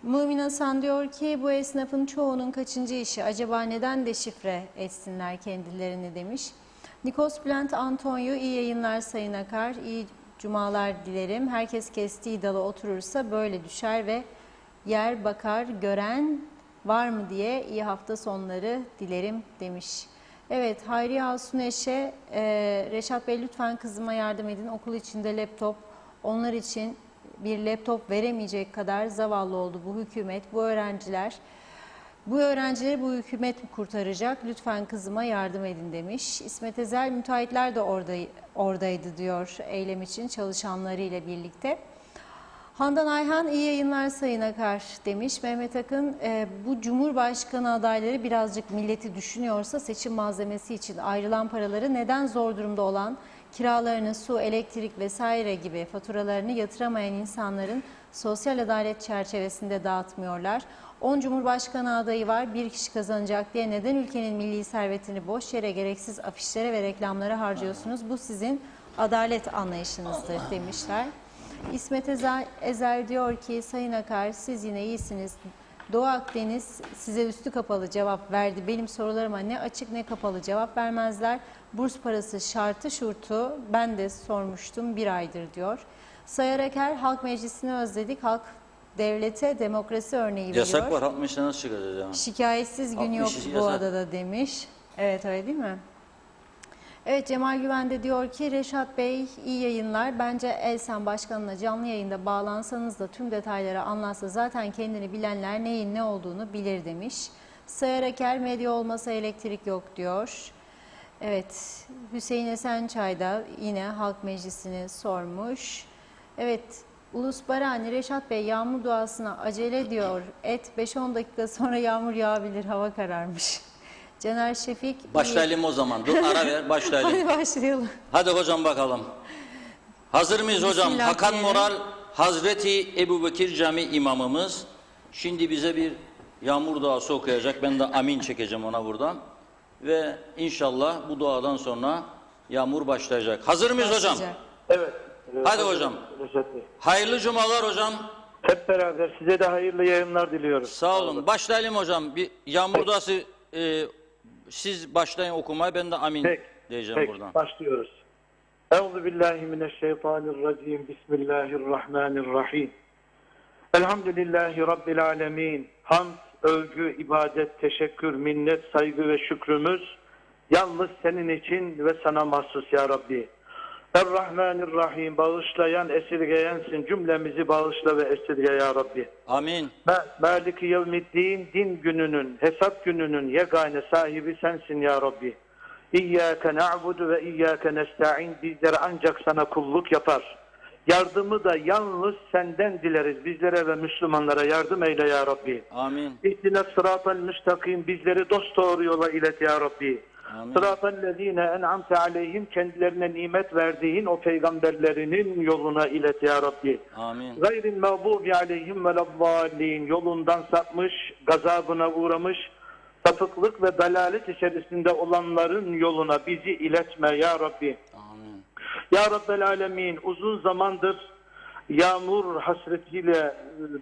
Mümin Hasan diyor ki bu esnafın çoğunun kaçıncı işi, acaba neden deşifre etsinler kendilerini demiş. Nikos Bülent Antonio, iyi yayınlar Sayın Akar, iyi cumalar dilerim. Herkes kestiği dala oturursa böyle düşer ve yer bakar, gören var mı diye iyi hafta sonları dilerim demiş. Evet, Hayriye Asuneş'e Reşat Bey lütfen kızıma yardım edin. Okul içinde laptop, onlar için bir laptop veremeyecek kadar zavallı oldu bu hükümet, bu öğrenciler. Bu öğrencileri bu hükümet mi kurtaracak? Lütfen kızıma yardım edin demiş. İsmet Ezel, müteahhitler de oradaydı diyor eylem için çalışanlarıyla birlikte. Handan Ayhan, iyi yayınlar Sayın Akar demiş. Mehmet Akın, bu Cumhurbaşkanı adayları birazcık milleti düşünüyorsa seçim malzemesi için ayrılan paraları neden zor durumda olan, kiralarını, su, elektrik vesaire gibi faturalarını yatıramayan insanların sosyal adalet çerçevesinde dağıtmıyorlar? 10 Cumhurbaşkanı adayı var, bir kişi kazanacak diye neden ülkenin milli servetini boş yere gereksiz afişlere ve reklamlara harcıyorsunuz? Bu sizin adalet anlayışınızdır demişler. İsmet Ezer diyor ki, Sayın Akar siz yine iyisiniz. Doğu Akdeniz size üstü kapalı cevap verdi. Benim sorularıma ne açık ne kapalı cevap vermezler. Burs parası şartı şurtu ben de sormuştum bir aydır diyor. Sayar Aker, Halk Meclisi'ni özledik. Halk devlete demokrasi örneği veriyor. Yasak var. Halk meclisine nasıl çıkacağız yani? Şikayetsiz gün Halk yok meclisi bu yasak. adada demiş. Evet, öyle değil mi? Evet, Cemal Güven de diyor ki, Reşat Bey iyi yayınlar. Bence Elsen Başkanı'na canlı yayında bağlansanız da tüm detayları anlatsa zaten kendini bilenler neyin ne olduğunu bilir demiş. Sayar Aker, medya olmasa elektrik yok diyor. Evet, Hüseyin Esençay da yine Halk Meclisi'ni sormuş. Evet, Ulus Barani, Reşat Bey yağmur duasına acele diyor. 5-10 dakika sonra yağmur yağabilir, hava kararmış. Caner Şefik. Başlayalım o zaman. Dur ara ver başlayalım. Hadi başlayalım. Hadi hocam bakalım. Hazır mıyız hocam? Bismillah Hakan diyelim. Moral Hazreti Ebubekir Cami imamımız. Şimdi bize bir yağmur duası okuyacak. Ben de amin çekeceğim ona buradan. Ve inşallah bu duadan sonra yağmur başlayacak. Hazır mıyız hocam? Başlayacak. Evet. Hadi hocam. Reşat Bey. Hayırlı cumalar hocam. Hep beraber size de hayırlı yayınlar diliyoruz. Sağ olun. Başlayalım hocam. Bir yağmur duası siz başlayın okumaya. Ben de amin diyeceğim buradan. Başlıyoruz. Euzubillahimineşşeytanirracim. Bismillahirrahmanirrahim. Elhamdülillahi Rabbil alemin. Hamd, övgü, ibadet, teşekkür, minnet, saygı ve şükrümüz yalnız senin için ve sana mahsus ya Rabbi. Errahmanirrahim. Bağışlayan, esirgeyensin. Cümlemizi bağışla ve esirge ya Rabbi. Amin. Maliki yevmiddin, din gününün, hesap gününün yegane sahibi sensin ya Rabbi. İyyâke na'budu ve iyyâke nesta'in. Bizler ancak sana kulluk yapar. Yardımı da yalnız senden dileriz. Bizlere ve Müslümanlara yardım eyle ya Rabbi. Amin. İhdina sıratal müstakim. Bizleri dosdoğru yola ilet ya Rabbi. Amin. Sıratallezîne en'amte aleyhim. Kendilerine nimet verdiğin o peygamberlerinin yoluna ilet ya Rabbi. Amin. Gayril mağdubi aleyhim veleddallin. Yolundan sapmış, gazabına uğramış, sapıklık ve dalalet içerisinde olanların yoluna bizi iletme ya Rabbi. Amin. Ya Rabbel alemin, uzun zamandır yağmur hasretiyle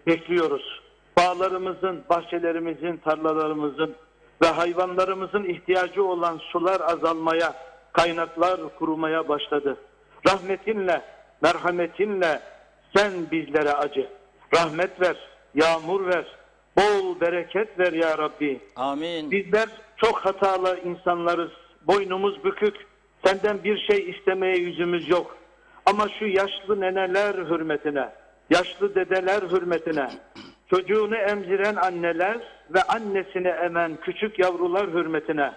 bekliyoruz. Bağlarımızın, bahçelerimizin, tarlalarımızın ve hayvanlarımızın ihtiyacı olan sular azalmaya, kaynaklar kurumaya başladı. Rahmetinle, merhametinle sen bizlere acı. Rahmet ver, yağmur ver, bol bereket ver ya Rabbi. Amin. Bizler çok hatalı insanlarız, boynumuz bükük, senden bir şey istemeye yüzümüz yok. Ama şu yaşlı neneler hürmetine, yaşlı dedeler hürmetine, çocuğunu emziren anneler ve annesini emen küçük yavrular hürmetine,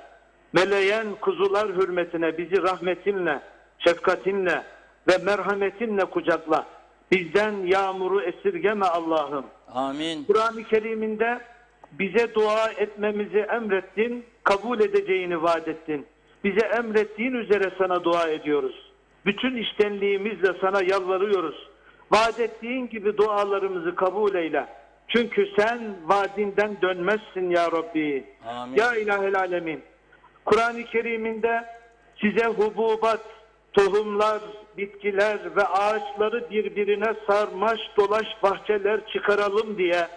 meleyen kuzular hürmetine bizi rahmetinle, şefkatinle ve merhametinle kucakla. Bizden yağmuru esirgeme Allah'ım. Amin. Kur'an-ı Kerim'inde bize dua etmemizi emrettin, kabul edeceğini vaat ettin. Bize emrettiğin üzere sana dua ediyoruz. Bütün içtenliğimizle sana yalvarıyoruz. Vaat ettiğin gibi dualarımızı kabul eyle. Çünkü sen vaadinden dönmezsin ya Rabbi. Amin. Ya İlahel Alemin. Kur'an-ı Kerim'inde size hububat, tohumlar, bitkiler ve ağaçları birbirine sarmaş dolaş bahçeler çıkaralım diye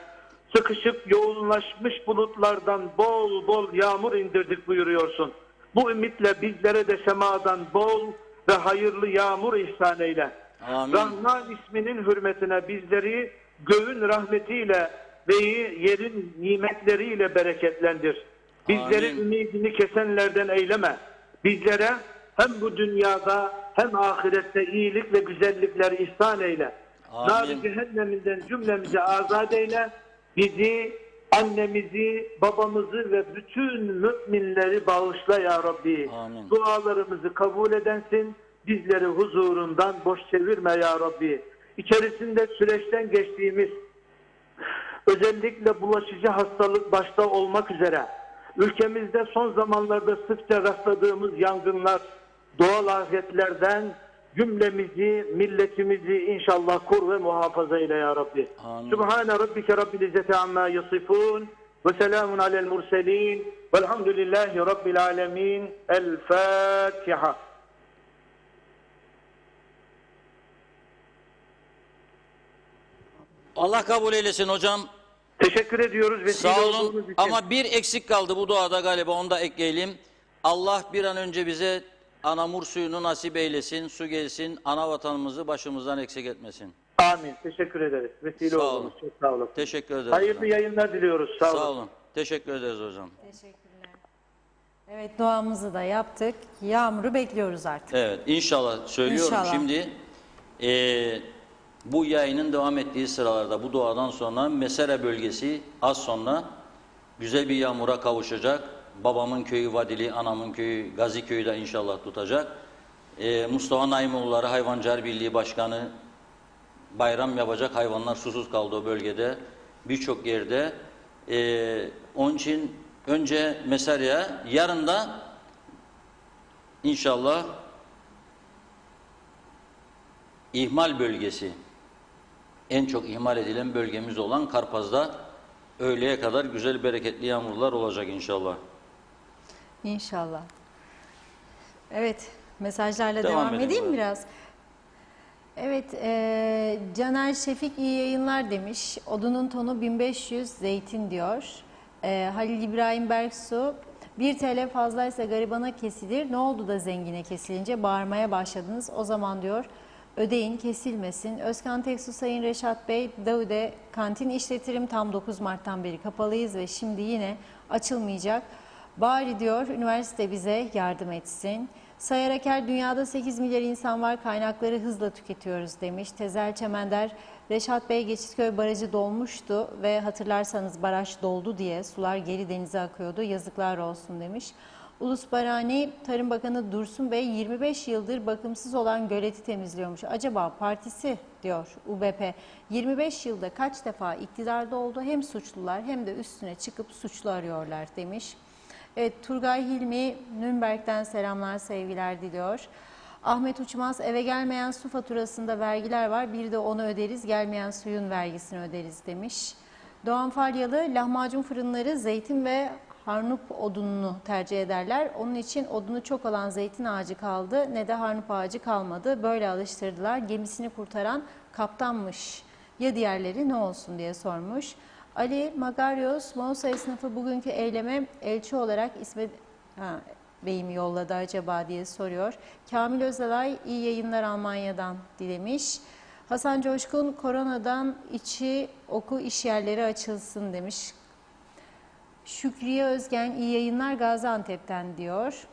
sıkışıp yoğunlaşmış bulutlardan bol bol yağmur indirdik buyuruyorsun. Bu ümitle bizlere de semadan bol ve hayırlı yağmur ihsan eyle. Amin. Rahman isminin hürmetine bizleri göğün rahmetiyle ve yerin nimetleriyle bereketlendir. Bizleri Amin. ümidini kesenlerden eyleme. Bizlere hem bu dünyada hem ahirette iyilik ve güzellikler ihsan eyle. Amin. Nar-ı cehenneminden cümlemize azat eyle. Bizi, annemizi, babamızı ve bütün müminleri bağışla ya Rabbi. Amin. Dualarımızı kabul edensin. Bizleri huzurundan boş çevirme ya Rabbi. İçerisinde süreçten geçtiğimiz, özellikle bulaşıcı hastalık başta olmak üzere ülkemizde son zamanlarda sıkça rastladığımız yangınlar, doğal afetlerden cümlemizi, milletimizi inşallah kur ve muhafaza eyle ya Rabbi. Amin. Sübhane Rabbike Rabbil İzzeti Amma Yasifun ve selamun alel murselin velhamdülillahi Rabbil Alemin. El Fatiha. Allah kabul eylesin hocam. Teşekkür ediyoruz. Vesile Sağ olun. olduğunuz için. Ama bir eksik kaldı bu duada galiba, onu da ekleyelim. Allah bir an önce bize anamur suyunu nasip eylesin, su gelsin, ana vatanımızı başımızdan eksik etmesin. Amin. Teşekkür ederiz. Vesile Sağ oldunuz. olun. Çok sağ olun. Teşekkür ederiz Hayırlı hocam. yayınlar diliyoruz. Sağ olun. Sağ olun. Teşekkür ederiz hocam. Teşekkürler. Evet, duamızı da yaptık. Yağmuru bekliyoruz artık. Evet, inşallah söylüyorum. İnşallah. Şimdi bu yayının devam ettiği sıralarda bu duadan sonra Mesere bölgesi az sonra güzel bir yağmura kavuşacak. Babamın köyü Vadili, anamın köyü Gazi köyü de inşallah tutacak. Mustafa Naimoğulları Hayvancılar Birliği Başkanı bayram yapacak, hayvanlar susuz kaldı o bölgede. Birçok yerde. Onun için önce Mesere'ye, yarın da İnşallah ihmal bölgesi, en çok ihmal edilen bölgemiz olan Karpaz'da öğleye kadar güzel bereketli yağmurlar olacak inşallah. İnşallah. Evet, mesajlarla Devam devam edelim, edeyim evet. biraz. Evet, Caner Şefik iyi yayınlar demiş. Odunun tonu 1500 zeytin diyor. Halil İbrahim Berksu, 1 TL fazlaysa garibana kesilir. Ne oldu da zengine kesilince bağırmaya başladınız. O zaman diyor ödeyin kesilmesin. Özkan Teksu, Sayın Reşat Bey, Daude kantin işletirim, tam 9 Mart'tan beri kapalıyız ve şimdi yine açılmayacak. Bari diyor üniversite bize yardım etsin. Sayar Aker, dünyada 8 milyar insan var, kaynakları hızla tüketiyoruz demiş. Tezel Çemender, Reşat Bey, Geçitköy Barajı dolmuştu ve hatırlarsanız baraj doldu diye sular geri denize akıyordu. Yazıklar olsun demiş. Ulus Barani, Tarım Bakanı Dursun Bey 25 yıldır bakımsız olan göleti temizliyormuş. Acaba partisi diyor UBP 25 yılda kaç defa iktidarda oldu? Hem suçlular hem de üstüne çıkıp suçlu arıyorlar demiş. Evet, Turgay Hilmi Nürnberg'den selamlar, sevgiler diliyor. Ahmet Uçmaz, eve gelmeyen su faturasında vergiler var, bir de onu öderiz, gelmeyen suyun vergisini öderiz demiş. Doğan Falyalı, lahmacun fırınları zeytin ve harnup odununu tercih ederler. Onun için odunu çok olan zeytin ağacı kaldı, ne de harnup ağacı kalmadı. Böyle alıştırdılar, gemisini kurtaran kaptanmış. Ya diğerleri ne olsun diye sormuş. Ali Magarios, Mausa esnafı bugünkü eyleme elçi olarak İsmet Bey'im yolladı acaba diye soruyor. Kamil Özalay, iyi yayınlar Almanya'dan dilemiş. Hasan Coşkun, koronadan içi oku iş yerleri açılsın demiş. Şükriye Özgen, iyi yayınlar Gaziantep'ten diyor.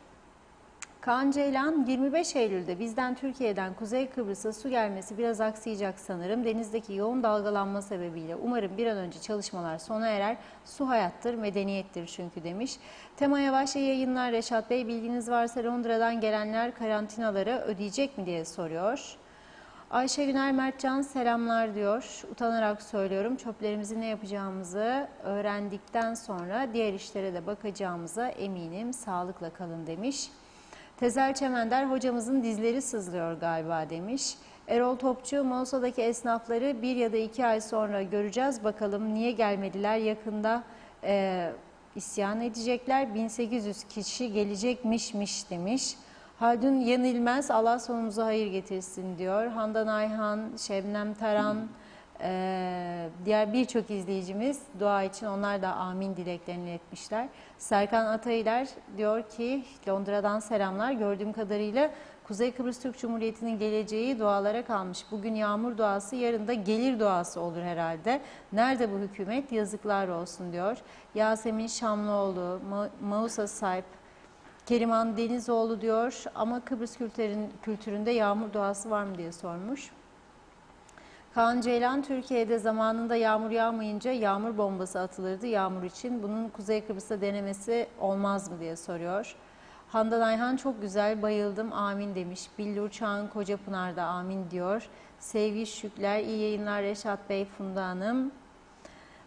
Kaan Ceylan, 25 Eylül'de bizden Türkiye'den Kuzey Kıbrıs'a su gelmesi biraz aksayacak sanırım. Denizdeki yoğun dalgalanma sebebiyle umarım bir an önce çalışmalar sona erer. Su hayattır, medeniyettir çünkü demiş. Tema Yavaş'la yayınlar Reşat Bey, bilginiz varsa Londra'dan gelenler karantinaları ödeyecek mi diye soruyor. Ayşe Güner Mertcan, selamlar diyor. Utanarak söylüyorum, çöplerimizi ne yapacağımızı öğrendikten sonra diğer işlere de bakacağımıza eminim. Sağlıkla kalın demiş. Tezel Çemender, hocamızın dizleri sızlıyor galiba demiş. Erol Topçu, Mausa'daki esnafları 1 ya da 2 ay sonra göreceğiz. Bakalım niye gelmediler, yakında isyan edecekler. 1800 kişi gelecekmişmiş demiş. Haldun Yenilmez, Allah sonumuza hayır getirsin diyor. Handan Ayhan, Şebnem Taran, diğer birçok izleyicimiz dua için onlar da amin dileklerini iletmişler. Serkan Ataylar diyor ki Londra'dan selamlar. Gördüğüm kadarıyla Kuzey Kıbrıs Türk Cumhuriyeti'nin geleceği dualara kalmış. Bugün yağmur duası, yarın da gelir duası olur herhalde. Nerede bu hükümet? Yazıklar olsun diyor. Yasemin Şamlıoğlu, Mausa Sayp, Keriman Denizoğlu diyor ama Kıbrıs kültüründe yağmur duası var mı diye sormuş. Kaan Ceylan, Türkiye'de zamanında yağmur yağmayınca yağmur bombası atılırdı yağmur için. Bunun Kuzey Kıbrıs'ta denemesi olmaz mı diye soruyor. Handan Ayhan çok güzel, bayıldım, amin demiş. Billur Çağın Kocapınar da amin diyor. Sevgi Şükler, iyi yayınlar Reşat Bey, Funda Hanım.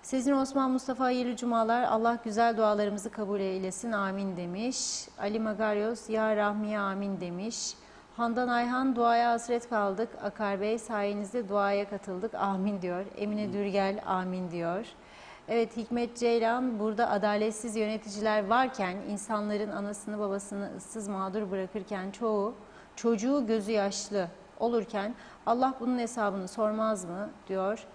Sezin Osman Mustafa, hayırlı cumalar. Allah güzel dualarımızı kabul eylesin, amin demiş. Ali Magaryos, ya Rahmiye amin demiş. Handan Ayhan, duaya hasret kaldık. Akar Bey, sayenizde duaya katıldık, amin diyor. Emine Dürgel, amin diyor. Evet, Hikmet Ceylan, burada adaletsiz yöneticiler varken, insanların anasını babasını ıssız mağdur bırakırken çocuğu gözü yaşlı olurken Allah bunun hesabını sormaz mı diyor.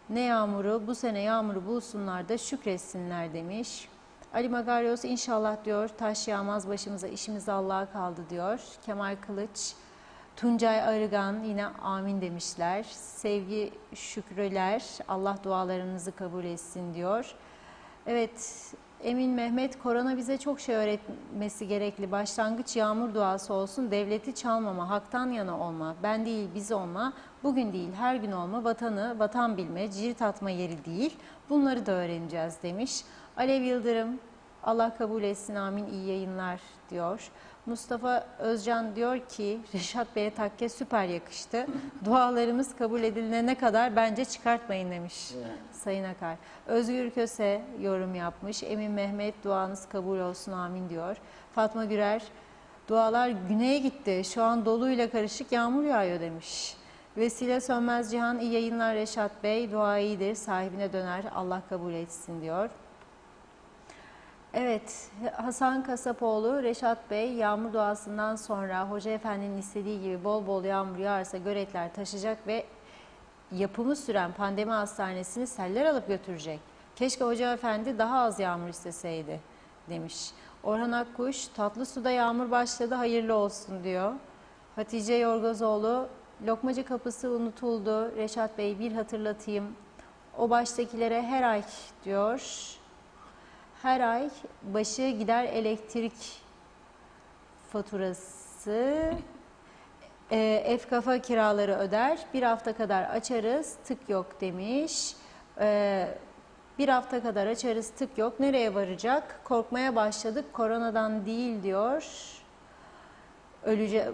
Ne yağmuru, bu sene yağmuru bulsunlar da şükretsinler demiş. Ali Magaryos, inşallah diyor, taş yağmaz başımıza, işimiz Allah'a kaldı diyor. Kemal Kılıç, Tuncay Arıgan yine amin demişler. Sevgi Şükrüler, Allah dualarınızı kabul etsin diyor. Evet, Emin Mehmet, korona bize çok şey öğretmesi gerekli. Başlangıç yağmur duası olsun, devleti çalmama, haktan yana olma, ben değil biz olma, bugün değil her gün olma, vatanı, vatan bilme, cirit atma yeri değil. Bunları da öğreneceğiz demiş. Alev Yıldırım, Allah kabul etsin, amin, iyi yayınlar diyor. Mustafa Özcan diyor ki Reşat Bey'e takke süper yakıştı. Dualarımız kabul edilene kadar bence çıkartmayın demiş Sayın Akar. Özgür Köse yorum yapmış. Emin Mehmet, duanız kabul olsun, amin diyor. Fatma Gürer, dualar güneye gitti. Şu an doluyla karışık yağmur yağıyor demiş. Vesile Sönmez Cihan, iyi yayınlar Reşat Bey. Dua iyidir, sahibine döner. Allah kabul etsin diyor. Evet, Hasan Kasapoğlu, Reşat Bey, yağmur duasından sonra Hoca Efendi'nin istediği gibi bol bol yağmur yağarsa göletler taşacak ve yapımı süren pandemi hastanesini seller alıp götürecek. Keşke Hoca Efendi daha az yağmur isteseydi demiş. Orhan Akkuş, tatlı suda yağmur başladı, hayırlı olsun diyor. Hatice Yorgozoğlu, lokmacı kapısı unutuldu. Reşat Bey, bir hatırlatayım. O baştakilere her ay diyor. Her ay başı gider elektrik faturası, F-kafa kiraları öder. Bir hafta kadar açarız, tık yok demiş. Bir hafta kadar açarız, tık yok. Nereye varacak? Korkmaya başladık, koronadan değil diyor.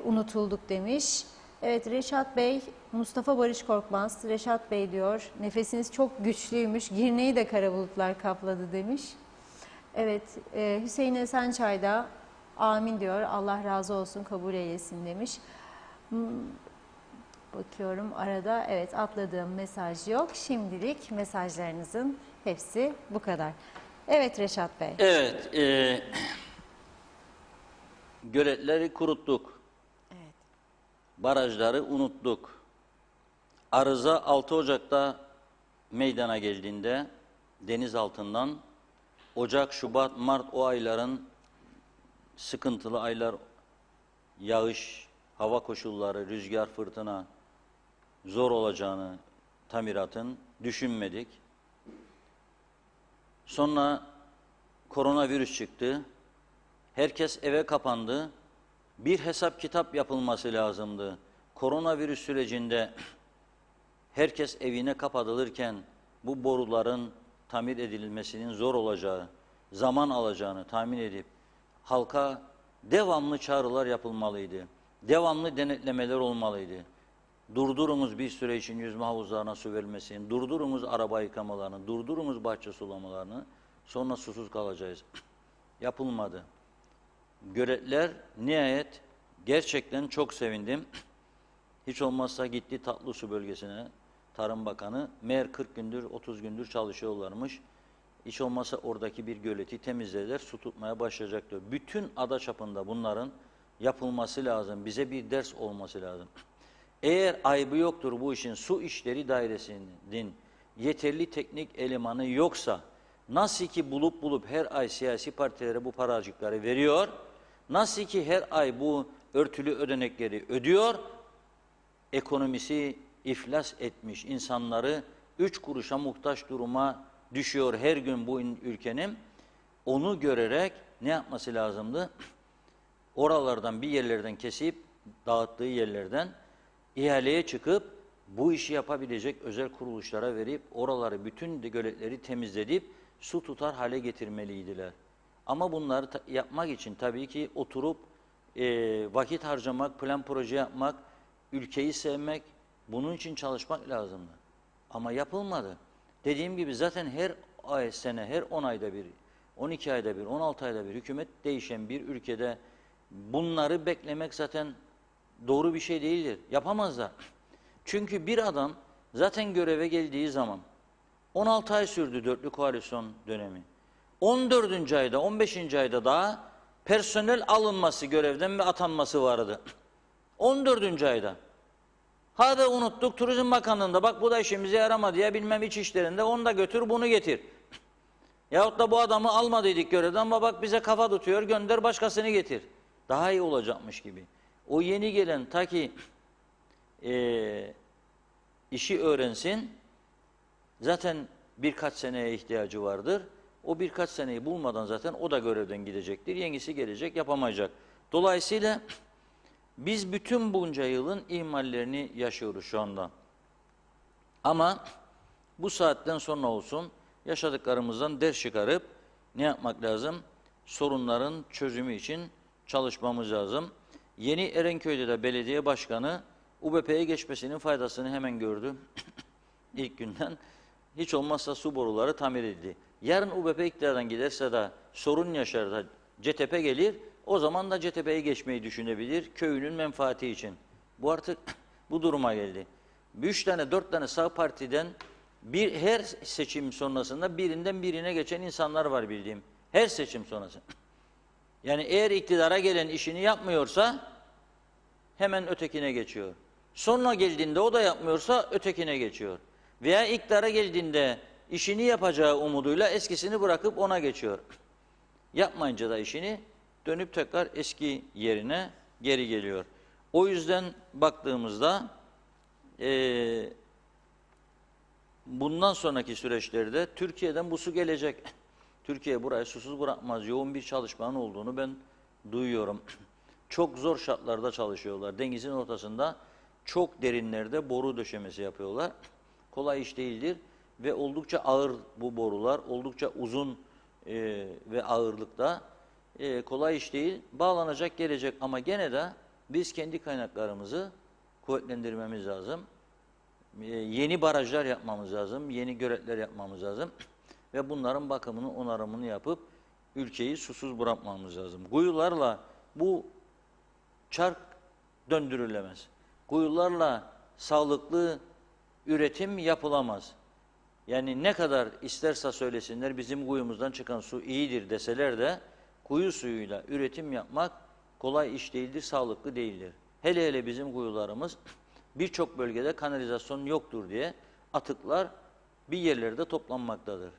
Unutulduk demiş. Evet, Reşat Bey, Mustafa Barış Korkmaz, Reşat Bey diyor, nefesiniz çok güçlüymüş, Girne'yi de kara bulutlar kapladı demiş. Evet, Hüseyin Esençay da amin diyor, Allah razı olsun, kabul eylesin demiş. Bakıyorum arada, evet, atladığım mesaj yok. Şimdilik mesajlarınızın hepsi bu kadar. Evet Reşat Bey. Evet, göletleri kuruttuk. Evet. Barajları unuttuk. Arıza 6 Ocak'ta meydana geldiğinde deniz altından Ocak, Şubat, Mart o ayların sıkıntılı aylar, yağış, hava koşulları, rüzgar, fırtına zor olacağını tamiratın düşünmedik. Sonra koronavirüs çıktı. Herkes eve kapandı. Bir hesap kitap yapılması lazımdı. Koronavirüs sürecinde herkes evine kapatılırken bu boruların tamir edilmesinin zor olacağı, zaman alacağını tahmin edip halka devamlı çağrılar yapılmalıydı. Devamlı denetlemeler olmalıydı. Durdurunuz bir süre için yüzme havuzlarına su verilmesini, durdurunuz araba yıkamalarını, durdurunuz bahçe sulamalarını, sonra susuz kalacağız. Yapılmadı. Göletler nihayet gerçekten çok sevindim. Hiç olmazsa gitti Tatlısu bölgesine Tarım Bakanı. Meğer 40 gündür 30 gündür çalışıyorlarmış. Hiç olmazsa oradaki bir göleti temizlediler, su tutmaya başlayacaktır. Bütün ada çapında bunların yapılması lazım. Bize bir ders olması lazım. Eğer aybı yoktur bu işin, Su İşleri Dairesi'nin yeterli teknik elemanı yoksa, nasıl ki bulup her ay siyasi partilere bu paracıkları veriyor, nasıl ki her ay bu örtülü ödenekleri ödüyor. Ekonomisi iflas etmiş insanları 3 kuruşa muhtaç duruma düşüyor her gün bu ülkenin. Onu görerek ne yapması lazımdı? Oralardan bir yerlerden kesip dağıttığı yerlerden ihaleye çıkıp bu işi yapabilecek özel kuruluşlara verip oraları bütün göletleri temizledip su tutar hale getirmeliydiler. Ama bunları yapmak için tabii ki oturup vakit harcamak, plan proje yapmak, ülkeyi sevmek, bunun için çalışmak lazımdı. Ama yapılmadı. Dediğim gibi zaten her ay, sene, her 10 ayda bir, 12 ayda bir, 16 ayda bir hükümet değişen bir ülkede bunları beklemek zaten doğru bir şey değildir. Yapamazlar. Çünkü bir adam zaten göreve geldiği zaman 16 ay sürdü dörtlü koalisyon dönemi. 14. ayda, 15. ayda daha personel alınması görevden ve atanması vardı. 14. ayda. Hadi unuttuk Turizm Bakanlığı'nda bak bu da işimize yaramadı ya bilmem İçişleri'nde onu da götür bunu getir. Yahut da bu adamı almadıydık görevden ama bak bize kafa tutuyor gönder başkasını getir. Daha iyi olacakmış gibi. O yeni gelen ta ki işi öğrensin zaten birkaç seneye ihtiyacı vardır. O birkaç seneyi bulmadan zaten o da görevden gidecektir. Yenisi gelecek yapamayacak. Dolayısıyla biz bütün bunca yılın ihmallerini yaşıyoruz şu anda. Ama bu saatten sonra olsun yaşadıklarımızdan ders çıkarıp ne yapmak lazım? Sorunların çözümü için çalışmamız lazım. Yeni Erenköy'de de belediye başkanı UBP'ye geçmesinin faydasını hemen gördü. İlk günden. Hiç olmazsa su boruları tamir edildi. Yarın UBP iktidardan giderse de sorun yaşar da CTP gelir, o zaman da CTP'ye geçmeyi düşünebilir köyünün menfaati için. Bu artık bu duruma geldi. 3 tane 4 tane sağ partiden her seçim sonrasında birinden birine geçen insanlar var bildiğim. Her seçim sonrası. Yani eğer iktidara gelen işini yapmıyorsa hemen ötekine geçiyor. Sonra geldiğinde o da yapmıyorsa ötekine geçiyor. Veya iktidara geldiğinde işini yapacağı umuduyla eskisini bırakıp ona geçiyor. Yapmayınca da işini dönüp tekrar eski yerine geri geliyor. O yüzden baktığımızda bundan sonraki süreçlerde Türkiye'den bu su gelecek. Türkiye burayı susuz bırakmaz. Yoğun bir çalışmanın olduğunu ben duyuyorum. Çok zor şartlarda çalışıyorlar. Denizin ortasında çok derinlerde boru döşemesi yapıyorlar. Kolay iş değildir ve oldukça ağır bu borular, oldukça uzun ve ağırlıkta kolay iş değil. Bağlanacak gelecek ama gene de biz kendi kaynaklarımızı kuvvetlendirmemiz lazım. Yeni barajlar yapmamız lazım, yeni göletler yapmamız lazım ve bunların bakımını, onarımını yapıp ülkeyi susuz bırakmamız lazım. Kuyularla bu çark döndürülemez. Kuyularla sağlıklı üretim yapılamaz. Yani ne kadar isterse söylesinler bizim kuyumuzdan çıkan su iyidir deseler de kuyu suyuyla üretim yapmak kolay iş değildir, sağlıklı değildir. Hele hele bizim kuyularımız birçok bölgede kanalizasyon yoktur diye atıklar bir yerlerde toplanmaktadır.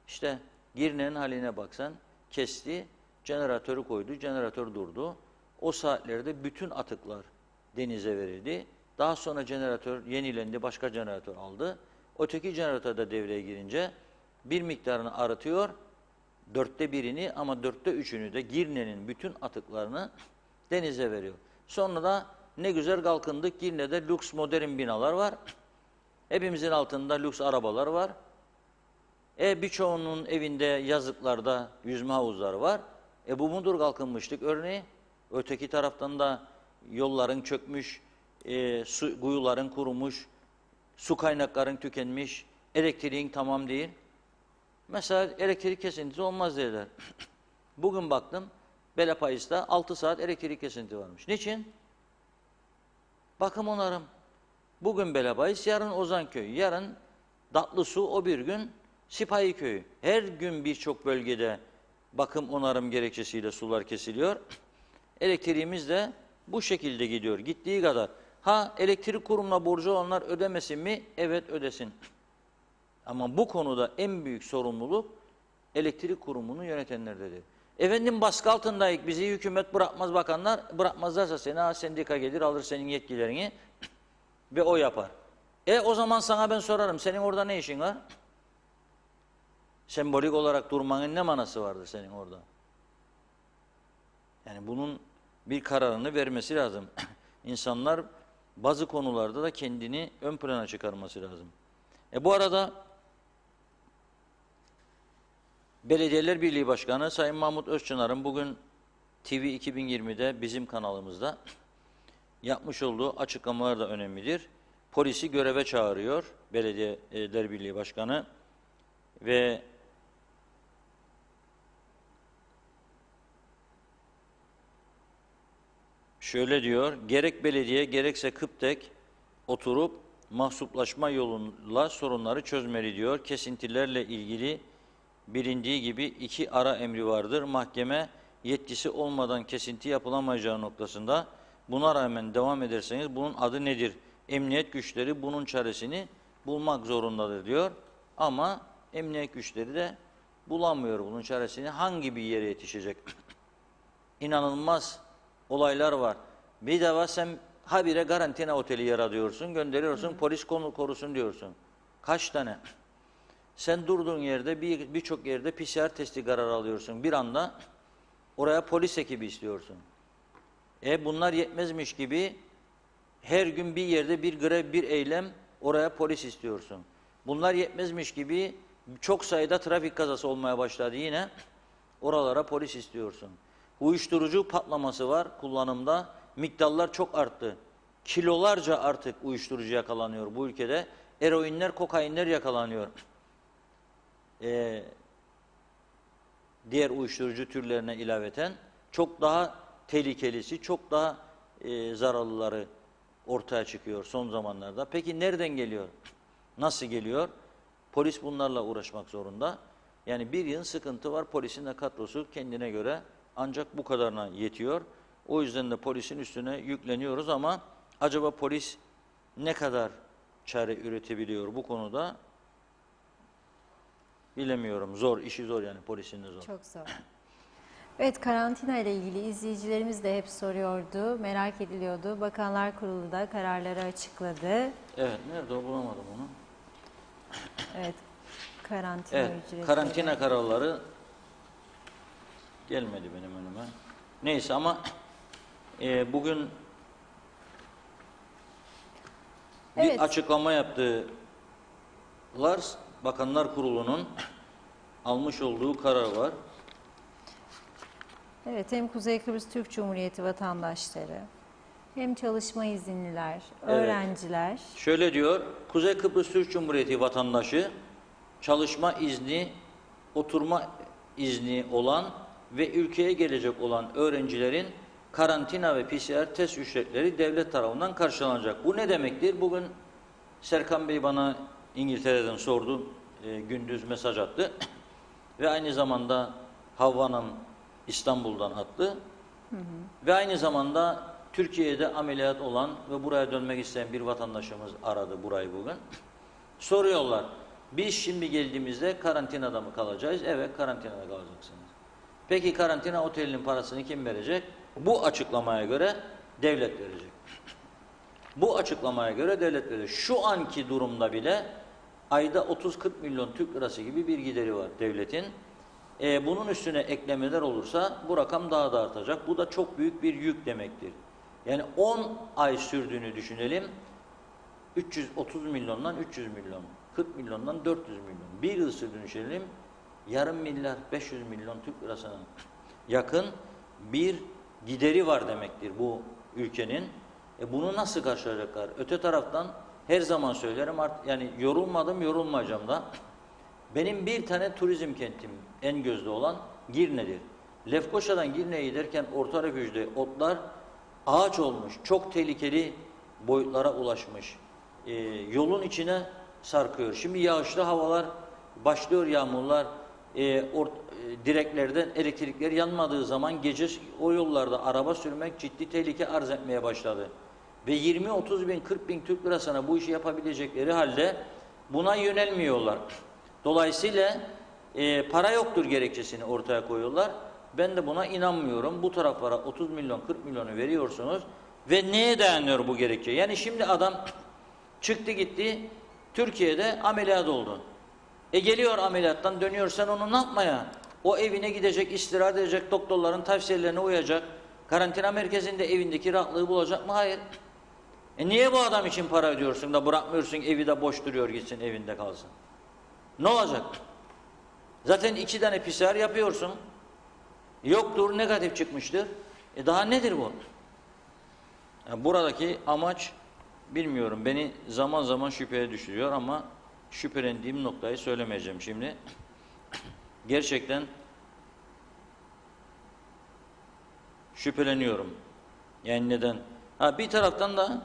İşte Girne'nin haline baksan kesti, jeneratörü koydu, jeneratör durdu. O saatlerde bütün atıklar denize verildi. Daha sonra jeneratör yenilendi, başka jeneratör aldı. Öteki jeneratör de devreye girince bir miktarını arıtıyor, 1/4'ünü ama 3/4'ünü de Girne'nin bütün atıklarını denize veriyor. Sonra da ne güzel kalkındık, Girne'de lüks modern binalar var. Hepimizin altında lüks arabalar var. Birçoğunun evinde yazlıklarda yüzme havuzları var. Bu mudur kalkınmışlık örneği? Öteki taraftan da yolların çökmüş, kuyuların kurumuş, su kaynakların tükenmiş, elektriğin tamam değil. Mesela elektrik kesintisi olmaz dediler. Bugün baktım, Belepayıs'ta 6 saat elektrik kesinti varmış. Niçin? Bakım onarım. Bugün Belepayıs, yarın Ozanköy, yarın Tatlısu, o bir gün Sipahiköy. Her gün birçok bölgede bakım onarım gerekçesiyle sular kesiliyor. Elektriğimiz de bu şekilde gidiyor. Gittiği kadar. Ha elektrik kurumuna borcu olanlar ödemesin mi? Evet ödesin. Ama bu konuda en büyük sorumluluk elektrik kurumunu yönetenlerdedir. Efendim baskı altındayız, bizi hükümet bırakmaz, bakanlar bırakmazlarsa seni sendika gelir alır senin yetkilerini ve o yapar. O zaman sana ben sorarım, senin orada ne işin var? Sembolik olarak durmanın ne manası vardı senin orada? Yani bunun bir kararını vermesi lazım. İnsanlar bazı konularda da kendini ön plana çıkarması lazım. Bu arada Belediyeler Birliği Başkanı Sayın Mahmut Özçınar'ın bugün TV 2020'de bizim kanalımızda yapmış olduğu açıklamalar da önemlidir. Polisi göreve çağırıyor Belediyeler Birliği Başkanı ve şöyle diyor, gerek belediye gerekse KıPTEK oturup mahsuplaşma yoluyla sorunları çözmeli diyor. Kesintilerle ilgili bilindiği gibi 2 ara emri vardır. Mahkeme yetkisi olmadan kesinti yapılamayacağı noktasında buna rağmen devam ederseniz bunun adı nedir? Emniyet güçleri bunun çaresini bulmak zorundadır diyor. Ama emniyet güçleri de bulamıyor bunun çaresini. Hangi bir yere yetişecek? İnanılmaz olaylar var. Bir defa sen habire karantina oteli yaratıyorsun, gönderiyorsun, polis korusun diyorsun. Kaç tane? Sen durduğun yerde birçok yerde PCR testi kararı alıyorsun. Bir anda oraya polis ekibi istiyorsun. Bunlar yetmezmiş gibi her gün bir yerde bir grev, bir eylem oraya polis istiyorsun. Bunlar yetmezmiş gibi çok sayıda trafik kazası olmaya başladı yine. Oralara polis istiyorsun. Uyuşturucu patlaması var kullanımda. Miktarlar çok arttı. Kilolarca artık uyuşturucu yakalanıyor bu ülkede. Eroinler, kokainler yakalanıyor. Diğer uyuşturucu türlerine ilaveten çok daha tehlikelisi, çok daha zararlıları ortaya çıkıyor son zamanlarda. Peki nereden geliyor? Nasıl geliyor? Polis bunlarla uğraşmak zorunda. Yani bir yıl sıkıntı var. Polisin de kadrosu kendine göre ancak bu kadarına yetiyor. O yüzden de polisin üstüne yükleniyoruz ama acaba polis ne kadar çare üretebiliyor bu konuda? Bilemiyorum. Zor, işi zor yani polisin de zor. Çok zor. Evet, karantina ile ilgili izleyicilerimiz de hep soruyordu, merak ediliyordu. Bakanlar Kurulu da kararları açıkladı. Evet, nerede o bulamadım onu. Evet, karantina ücretleri. Karantina kararları gelmedi benim önüme. Neyse ama bugün Evet. bir açıklama yaptılar. Bakanlar Kurulu'nun almış olduğu karar var. Evet, hem Kuzey Kıbrıs Türk Cumhuriyeti vatandaşları, hem çalışma izinliler, Evet. öğrenciler. Şöyle diyor, Kuzey Kıbrıs Türk Cumhuriyeti vatandaşı çalışma izni, oturma izni olan ve ülkeye gelecek olan öğrencilerin karantina ve PCR test ücretleri devlet tarafından karşılanacak. Bu ne demektir? Bugün Serkan Bey bana İngiltere'den sordu, gündüz mesaj attı ve aynı zamanda Havva Hanım İstanbul'dan attı. Ve aynı zamanda Türkiye'de ameliyat olan ve buraya dönmek isteyen bir vatandaşımız aradı burayı bugün. Soruyorlar, biz şimdi geldiğimizde karantinada mı kalacağız? Evet, karantinada kalacaksınız. Peki karantina otelinin parasını kim verecek? Bu açıklamaya göre devlet verecek. Bu açıklamaya göre devlet verecek. Şu anki durumda bile ayda 30-40 milyon Türk lirası gibi bir gideri var devletin. Bunun üstüne eklemeler olursa bu rakam daha da artacak. Bu da çok büyük bir yük demektir. Yani 10 ay sürdüğünü düşünelim. 330 milyondan 300 milyon, 40 milyondan 400 milyon. Bir yıl sürdüğünü düşünelim. Yarım milyar 500 milyon Türk lirasına yakın bir gideri var demektir bu ülkenin. Bunu nasıl karşılayacaklar? Öte taraftan her zaman söylerim, yani yorulmadım, yorulmayacağım da. Benim bir tane turizm kentim en gözde olan Girne'dir. Lefkoşa'dan Girne'ye giderken orta refüjde otlar ağaç olmuş, çok tehlikeli boyutlara ulaşmış. Yolun içine sarkıyor. Şimdi yağışlı havalar başlıyor, yağmurlar, direklerden elektrikler yanmadığı zaman gece o yollarda araba sürmek ciddi tehlike arz etmeye başladı. Ve 20-30 bin, 40 bin Türk lirasına bu işi yapabilecekleri halde buna yönelmiyorlar. Dolayısıyla para yoktur gerekçesini ortaya koyuyorlar. Ben de buna inanmıyorum. Bu taraflara 30 milyon 40 milyonu veriyorsunuz ve neye dayanıyor bu gerekçe? Yani şimdi adam çıktı gitti Türkiye'de ameliyat oldu. Geliyor ameliyattan dönüyor, sen onu ne yapmaya? O evine gidecek, istirahat edecek, doktorların tavsiyelerine uyacak. Karantina merkezinde evindeki rahatlığı bulacak mı? Hayır. Niye bu adam için para ödüyorsun da bırakmıyorsun, evi de boş duruyor, gitsin evinde kalsın? Ne olacak? Zaten 2 tane PCR yapıyorsun. Yoktur, negatif çıkmıştır. Daha nedir bu? Yani buradaki amaç bilmiyorum, beni zaman zaman şüpheye düşürüyor ama şüphelendiğim noktayı söylemeyeceğim şimdi. Gerçekten şüpheleniyorum. Yani neden? Bir taraftan da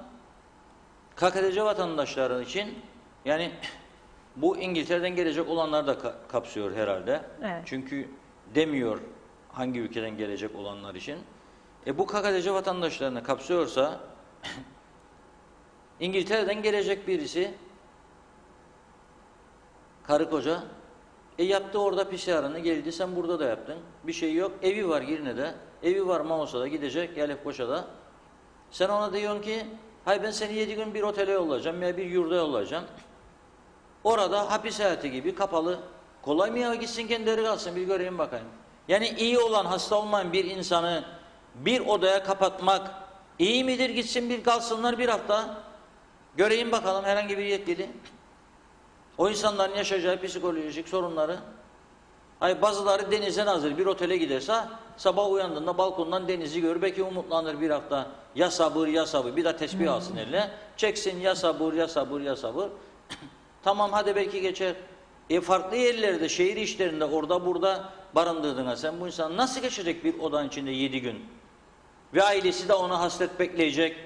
KKTC vatandaşları için, yani bu İngiltere'den gelecek olanlar da kapsıyor herhalde. Evet. Çünkü demiyor hangi ülkeden gelecek olanlar için. Bu KKTC vatandaşlarını kapsıyorsa İngiltere'den gelecek birisi, karı koca, yaptı orada PCR'ını, geldi, sen burada da yaptın. Bir şey yok. Evi var Girne'de, evi var Maussa'da, gidecek Yalefkoşa'da. Sen ona diyorsun ki, hay ben seni 7 gün bir otele yollayacağım ya bir yurda yollayacağım. Orada hapis hayatı gibi kapalı. Kolay mı ya, gitsin kendileri kalsın, bir göreyim bakayım. Yani iyi olan, hasta olmayan bir insanı bir odaya kapatmak iyi midir? Gitsin bir kalsınlar bir hafta. Göreyim bakalım herhangi bir yetkili. O insanların yaşayacağı psikolojik sorunları. Bazıları denize nazır bir otele giderse sabah uyandığında balkondan denizi görür, belki umutlanır bir hafta. Ya sabır ya sabır, bir de tesbih alsın eline. Çeksin ya sabır ya sabır ya sabır. Tamam, hadi belki geçer. Farklı yerlerde, şehir işlerinde, orada burada barındırdığına sen bu insan nasıl geçecek bir odanın içinde 7 gün? Ve ailesi de ona hasret bekleyecek.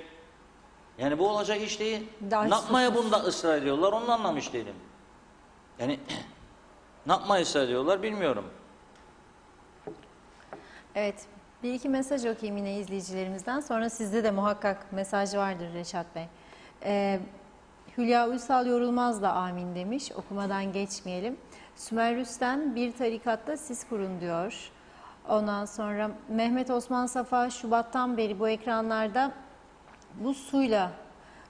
Yani bu olacak iş değil. Ne yapmaya bunda ısrar ediyorlar, onu anlamış değilim. Yani ne yapmaya ısrar ediyorlar bilmiyorum. Evet, bir iki mesaj okuyayım yine izleyicilerimizden. Sonra sizde de muhakkak mesaj vardır Reşat Bey. Hülya Uysal yorulmaz da amin demiş. Okumadan geçmeyelim. Sümer Rüstem bir tarikatta siz kurun diyor. Ondan sonra Mehmet Osman Safa, Şubat'tan beri bu ekranlarda bu suyla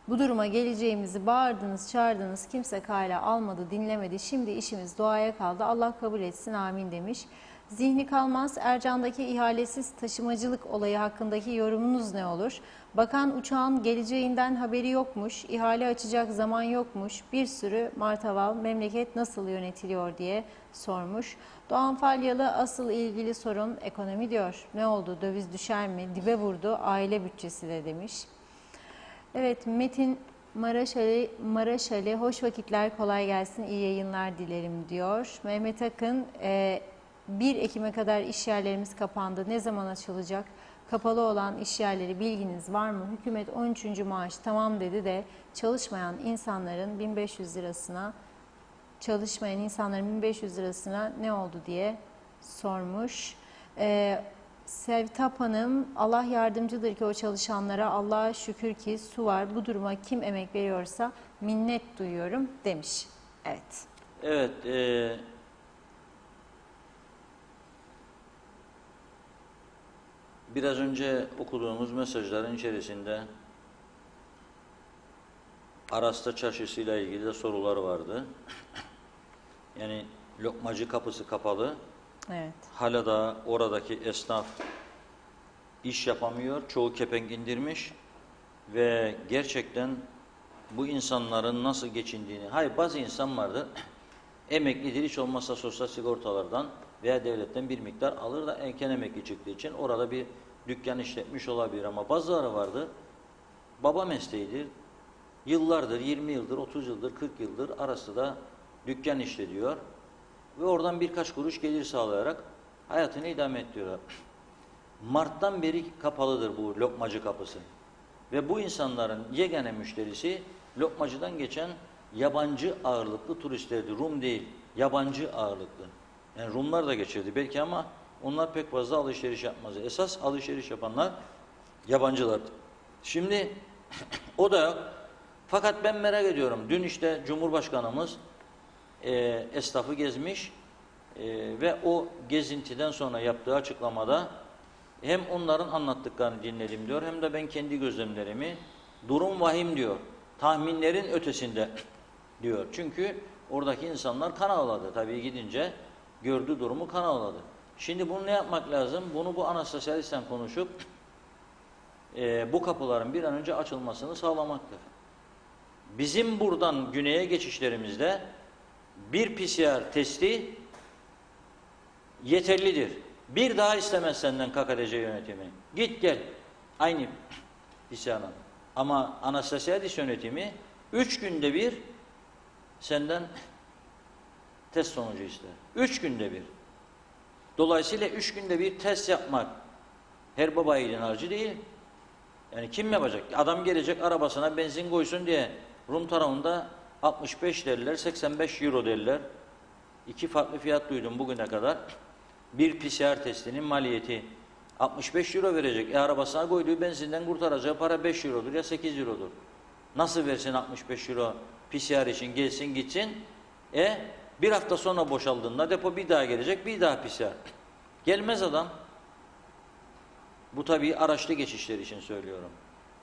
bu duruma geleceğimizi bağırdınız, çağırdınız, kimse kale almadı, dinlemedi. Şimdi işimiz doğaya kaldı. Allah kabul etsin, amin demiş. Zihni Kalmaz, Ercan'daki ihalesiz taşımacılık olayı hakkındaki yorumunuz ne olur? Bakan uçağın geleceğinden haberi yokmuş, ihale açacak zaman yokmuş, bir sürü martaval, memleket nasıl yönetiliyor diye sormuş. Doğan Falyalı, asıl ilgili sorun ekonomi diyor. Ne oldu, döviz düşer mi, dibe vurdu, aile bütçesi de demiş. Evet, Metin Maraşali, hoş vakitler, kolay gelsin, iyi yayınlar dilerim diyor. Mehmet Akın, 1 Ekim'e kadar iş yerlerimiz kapandı. Ne zaman açılacak? Kapalı olan iş yerleri bilginiz var mı? Hükümet 13. maaş tamam dedi de çalışmayan insanların 1500 lirasına ne oldu diye sormuş. Sevtap Hanım, Allah yardımcıdır ki o çalışanlara, Allah'a şükür ki su var. Bu duruma kim emek veriyorsa minnet duyuyorum demiş. Evet. Evet. Biraz önce okuduğumuz mesajların içerisinde Arasta Çarşısı'yla ilgili de sorular vardı. Yani lokmacı kapısı kapalı. Evet. Hala da oradaki esnaf iş yapamıyor. Çoğu kepenk indirmiş. Ve gerçekten bu insanların nasıl geçindiğini... Hayır, bazı insan vardır. Emeklidir, hiç olmazsa sosyal sigortalardan veya devletten bir miktar alır da erken emekli çıktığı için orada bir dükkan işletmiş olabilir. Ama bazıları vardır. Baba mesleğidir. Yıllardır, 20 yıldır, 30 yıldır, 40 yıldır arası da dükkan işletiyor. Ve oradan birkaç kuruş gelir sağlayarak hayatını idame ettiriyor. Mart'tan beri kapalıdır bu lokmacı kapısı. Ve bu insanların yegane müşterisi lokmacıdan geçen yabancı ağırlıklı turistlerdi. Rum değil, yabancı ağırlıklı. Yani Rumlar da geçirdi belki ama onlar pek fazla alışveriş yapmaz. Esas alışveriş yapanlar yabancılardı. Şimdi o da yok. Fakat ben merak ediyorum. Dün işte Cumhurbaşkanımız esnafı gezmiş Ve o gezintiden sonra yaptığı açıklamada hem onların anlattıklarını dinledim diyor, hem de ben kendi gözlemlerimi, durum vahim diyor, tahminlerin ötesinde diyor. Çünkü oradaki insanlar kan ağladı. Tabii gidince gördüğü durumu kan ağladı. Şimdi bunu ne yapmak lazım? Bunu bu anastosyalisten konuşup bu kapıların bir an önce açılmasını sağlamaktır. Bizim buradan güneye geçişlerimizde bir PCR testi yeterlidir. Bir daha istemez senden KKTC yönetimi. Git gel. Aynı PCR'ın. Ama anastosyadis yönetimi 3 günde bir senden test sonucu ister. 3 günde bir. Dolayısıyla 3 günde bir test yapmak her baba yiğidin harcı değil. Yani kim yapacak? Adam gelecek arabasına benzin koysun diye Rum tarafında 65 derler, 85 euro derler. 2 farklı fiyat duydum bugüne kadar. Bir PCR testinin maliyeti 65 euro verecek. Arabasına koyduğu benzinden kurtaracağı para 5 eurodur ya 8 eurodur. Nasıl versin 65 euro PCR için gelsin gitsin? Bir hafta sonra boşaldığında depo bir daha gelecek, bir daha PCR. Gelmez adam. Bu tabii araçlı geçişler için söylüyorum.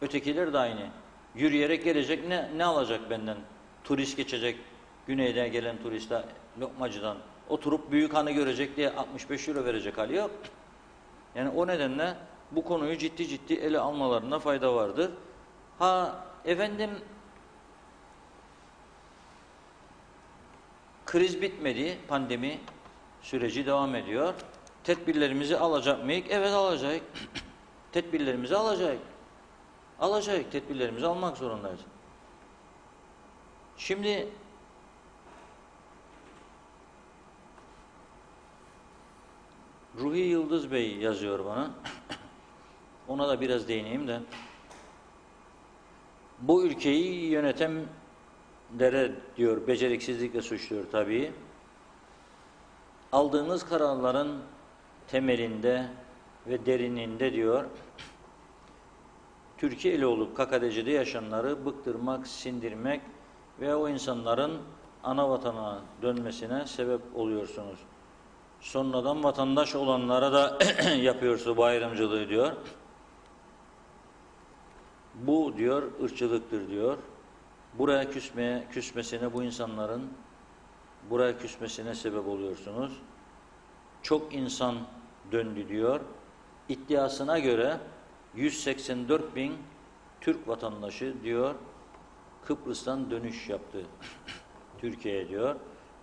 Ötekiler de aynı. Yürüyerek gelecek, ne alacak benden? Turist geçecek, güneyden gelen turistler Lokmacı'dan oturup Büyükhan'ı görecek diye 65 euro verecek hali yok. Yani o nedenle bu konuyu ciddi ciddi ele almalarına fayda vardır. Efendim, kriz bitmedi, pandemi süreci devam ediyor. Tedbirlerimizi alacak mıyız? Evet, alacak. Tedbirlerimizi alacak. Alacak, tedbirlerimizi almak zorundayız. Şimdi Ruhi Yıldız Bey yazıyor bana. Ona da biraz değineyim de. Bu ülkeyi yönetenlere diyor, beceriksizlikle suçluyor tabii. Aldığınız kararların temelinde ve derininde diyor, Türkiye'li olup KKTC'de yaşayanları bıktırmak, sindirmek ve o insanların ana vatana dönmesine sebep oluyorsunuz. Sonradan vatandaş olanlara da yapıyorsunuz bu ayrımcılığı diyor. Bu diyor ırkçılıktır diyor. Buraya küsmesine, bu insanların buraya küsmesine sebep oluyorsunuz. Çok insan döndü diyor. İddiasına göre 184 bin Türk vatandaşı diyor Kıbrıs'tan dönüş yaptı Türkiye'ye diyor.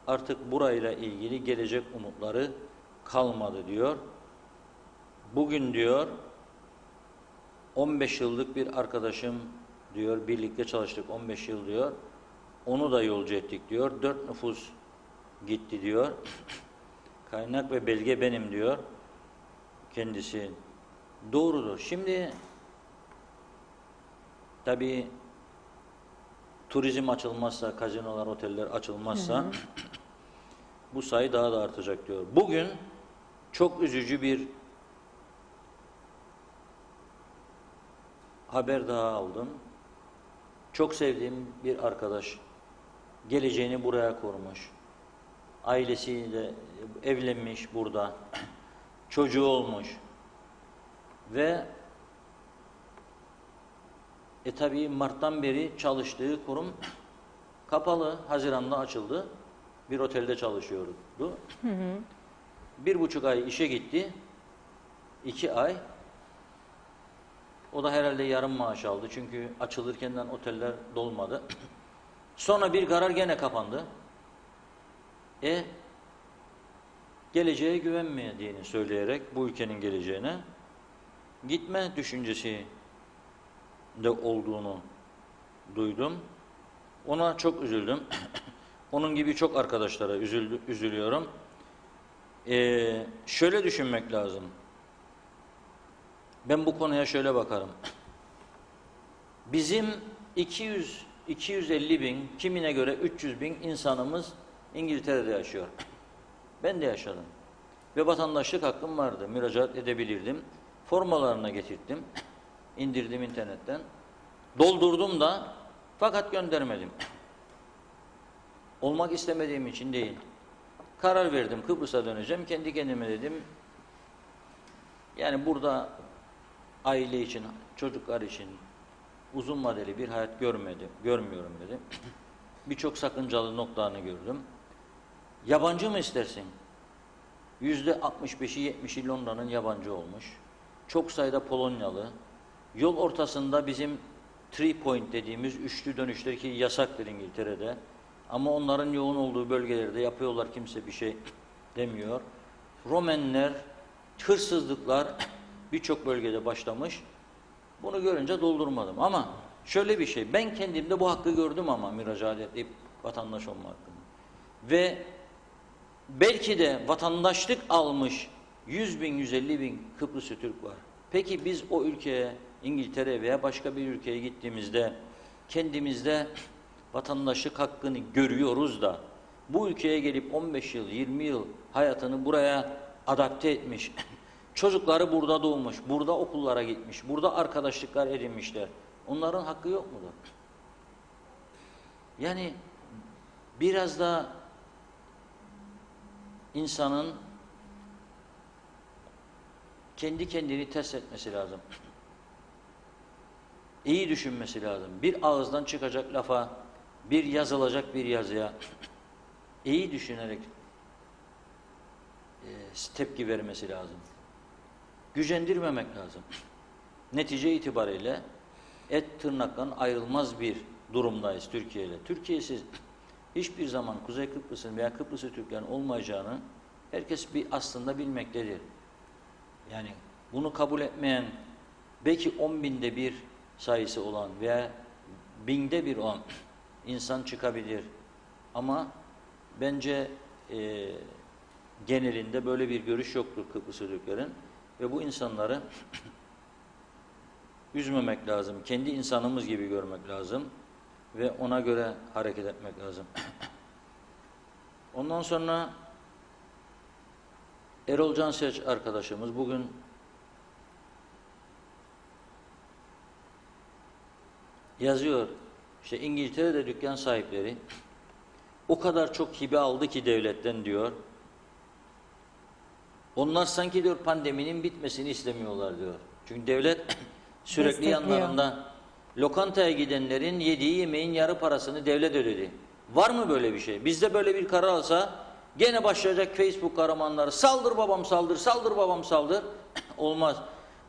Artık burayla ilgili gelecek umutları kalmadı diyor. Bugün diyor 15 yıllık bir arkadaşım diyor, birlikte çalıştık 15 yıl diyor. Onu da yolcu ettik diyor. 4 nüfus gitti diyor. Kaynak ve belge benim diyor. Kendisi. Doğrudur. Şimdi tabii turizm açılmazsa, kazinolar, oteller açılmazsa bu sayı daha da artacak diyor. Bugün çok üzücü bir haber daha aldım. Çok sevdiğim bir arkadaş geleceğini buraya kurmuş. Ailesiyle evlenmiş burada. Çocuğu olmuş. Ve tabii Mart'tan beri çalıştığı kurum kapalı. Haziran'da açıldı. Bir otelde çalışıyordu. 1,5 ay işe gitti. 2 ay. O da herhalde yarım maaş aldı. Çünkü açılırkenden oteller dolmadı. Sonra bir karar gene kapandı. Geleceğe güvenmediğini söyleyerek bu ülkenin geleceğine gitme düşüncesi de olduğunu duydum. Ona çok üzüldüm. Onun gibi çok arkadaşlara üzülüyorum. Şöyle düşünmek lazım. Ben bu konuya şöyle bakarım. Bizim 250 bin, kimine göre 300 bin insanımız İngiltere'de yaşıyor. Ben de yaşadım. Ve vatandaşlık hakkım vardı. Müracaat edebilirdim. Formalarını getirttim. İndirdim internetten. Doldurdum da fakat göndermedim. Olmak istemediğim için değil. karar verdim, Kıbrıs'a döneceğim. Kendi kendime dedim, yani burada aile için, çocuklar için uzun vadeli bir hayat görmüyorum dedim. Birçok sakıncalı noktalarını gördüm. Yabancı mı istersin? %65'i 70'i Londra'nın yabancı olmuş. Çok sayıda Polonyalı. Yol ortasında bizim 3 point dediğimiz üçlü dönüşler ki yasaktır İngiltere'de. Ama onların yoğun olduğu bölgelerde yapıyorlar, kimse bir şey demiyor. Romenler, hırsızlıklar birçok bölgede başlamış. Bunu görünce doldurmadım. Ama şöyle bir şey, ben kendimde bu hakkı gördüm ama müracaat edip vatandaş olma hakkını. Ve belki de vatandaşlık almış 100 bin, 150 bin Kıbrıslı Türk var. Peki biz o ülkeye, İngiltere veya başka bir ülkeye gittiğimizde kendimizde vatandaşlık hakkını görüyoruz da bu ülkeye gelip 15 yıl, 20 yıl hayatını buraya adapte etmiş, çocukları burada doğmuş, burada okullara gitmiş, burada arkadaşlıklar edinmişler. Onların hakkı yok mudur? Yani biraz da insanın kendi kendini test etmesi lazım. İyi düşünmesi lazım. Bir ağızdan çıkacak lafa, bir yazılacak bir yazıya iyi düşünerek tepki vermesi lazım. Gücendirmemek lazım. Netice itibariyle et tırnaktan ayrılmaz bir durumdayız Türkiye ile. Türkiye'siz hiçbir zaman Kuzey Kıbrıs'ın veya Kıbrıs'ı Türklerin olmayacağını herkes aslında bilmektedir. Yani bunu kabul etmeyen, belki 10 binde bir sayısı olan veya binde bir olan insan çıkabilir. Ama bence genelinde böyle bir görüş yoktur Kıbrıslı Türklerin. Ve bu insanları üzmemek lazım. Kendi insanımız gibi görmek lazım. Ve ona göre hareket etmek lazım. Ondan sonra Erol Canseç arkadaşımız bugün yazıyor. İşte İngiltere'de dükkan sahipleri o kadar çok hibe aldı ki devletten diyor. Onlar sanki diyor pandeminin bitmesini istemiyorlar diyor. Çünkü devlet sürekli yanlarında. Lokantaya gidenlerin yediği yemeğin yarı parasını devlet ödedi. Var mı böyle bir şey? Bizde böyle bir karar alsa gene başlayacak Facebook kahramanları. Saldır babam saldır, saldır babam saldır. Olmaz.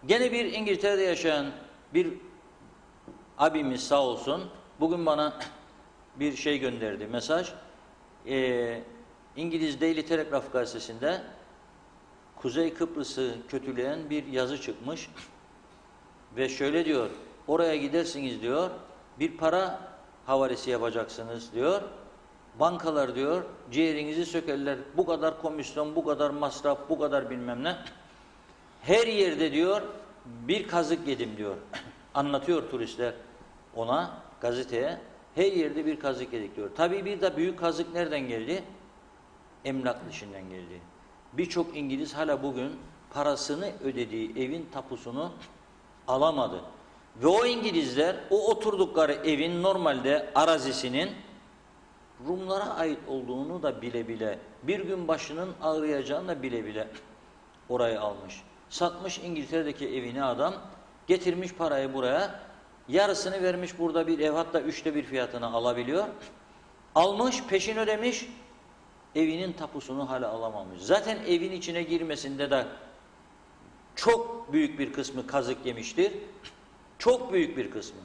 Gene bir İngiltere'de yaşayan bir abimiz sağ olsun bugün bana bir şey gönderdi, mesaj. İngiliz Daily Telegraph gazetesinde Kuzey Kıbrıs'ı kötüleyen bir yazı çıkmış ve şöyle diyor, oraya gidersiniz diyor, bir para havalesi yapacaksınız diyor, bankalar diyor, ciğerinizi sökerler, bu kadar komisyon, bu kadar masraf, bu kadar bilmem ne, her yerde diyor, bir kazık yedim diyor, anlatıyor turistler ona, gazeteye, her yerde bir kazık yedik diyor. Tabii bir de büyük kazık nereden geldi? Emlak işinden geldi. Birçok İngiliz hala bugün parasını ödediği evin tapusunu alamadı. Ve o İngilizler o oturdukları evin normalde arazisinin Rumlara ait olduğunu da bile bile, bir gün başının ağrıyacağını da bile bile orayı almış. Satmış İngiltere'deki evini adam, getirmiş parayı buraya, yarısını vermiş burada bir ev, hatta 1/3 fiyatına alabiliyor. Almış, peşin ödemiş, evinin tapusunu hala alamamış. Zaten evin içine girmesinde de çok büyük bir kısmı kazık yemiştir. Çok büyük bir kısmı.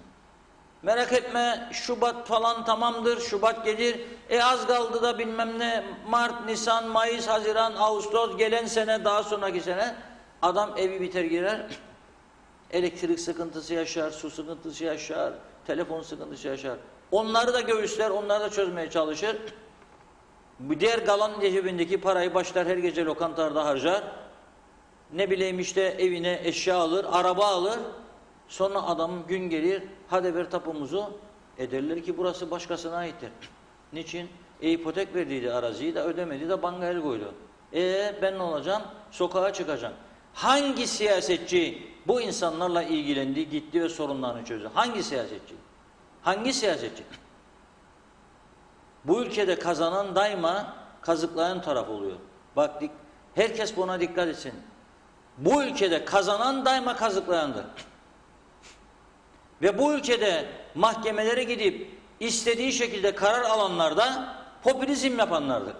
Merak etme, Şubat falan tamamdır, Şubat gelir. Az kaldı da bilmem ne, Mart, Nisan, Mayıs, Haziran, Ağustos, gelen sene, daha sonraki sene adam evi biter girer. Elektrik sıkıntısı yaşar, su sıkıntısı yaşar, telefon sıkıntısı yaşar. Onları da göğüsler, onları da çözmeye çalışır. Bu diğer kalan cebindeki parayı başlar her gece lokantalarda harcar. Ne bileyim işte evine eşya alır, araba alır. Sonra adam gün gelir, hadi ver tapumuzu. Derler ki burası başkasına aittir. Niçin? İpotek verdiydi araziyi de ödemedi de banka el koydu. Ben ne olacağım? Sokağa çıkacağım. Hangi siyasetçi bu insanlarla ilgilendi, gitti ve sorunlarını çözdü? Hangi siyasetçi? Hangi siyasetçi? Bu ülkede kazanan daima kazıklayan taraf oluyor. Bak, herkes buna dikkat etsin. Bu ülkede kazanan daima kazıklayandır. Ve bu ülkede mahkemelere gidip istediği şekilde karar alanlar da popülizm yapanlardır.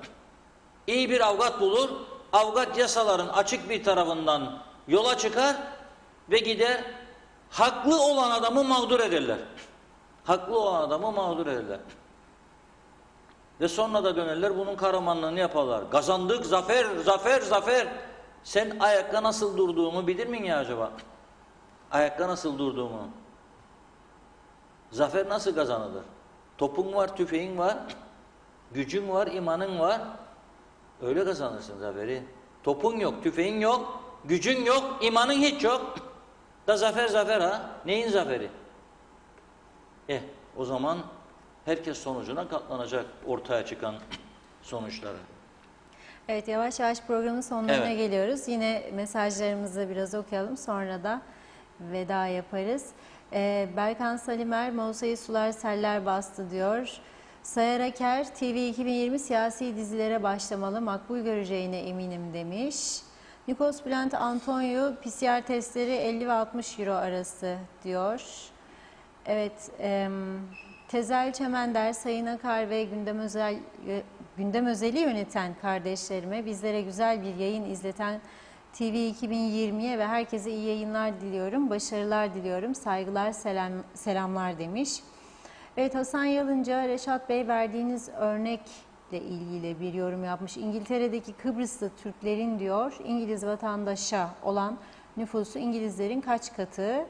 İyi bir avukat bulur, avukat yasaların açık bir tarafından yola çıkar ve gider haklı olan adamı mağdur ederler. Haklı olan adamı mağdur ederler. Ve sonra da dönerler bunun kahramanlığını yaparlar. Kazandık, zafer, zafer, zafer. Sen ayakta nasıl durduğumu bilir miyim ya acaba? Ayakta nasıl durduğumu. Zafer nasıl kazanılır? Topun var, tüfeğin var, gücün var, imanın var. Öyle kazanırsın zaferi. Topun yok, tüfeğin yok, gücün yok, imanın hiç yok. Da zafer zafer ha. Neyin zaferi? O zaman herkes sonucuna katlanacak, ortaya çıkan sonuçları. Evet, yavaş yavaş programın sonlarına Evet. geliyoruz. Yine mesajlarımızı biraz okuyalım, sonra da veda yaparız. Berkan Salimer, Mausa'yı sular seller bastı diyor. Sayar Aker, TV 2020 siyasi dizilere başlamalı, makbul göreceğine eminim demiş. Nikos Bülent Antonio, PCR testleri 50 ve 60 euro arası diyor. Evet, Tezel Çemender, Sayın Akar ve gündem özeli yöneten kardeşlerime, bizlere güzel bir yayın izleten TV 2020'ye ve herkese iyi yayınlar diliyorum, başarılar diliyorum, saygılar, selamlar demiş. Evet, Hasan Yalınca, Reşat Bey verdiğiniz örnekle ilgili bir yorum yapmış. İngiltere'deki Kıbrıslı Türklerin diyor, İngiliz vatandaşa olan nüfusu İngilizlerin kaç katı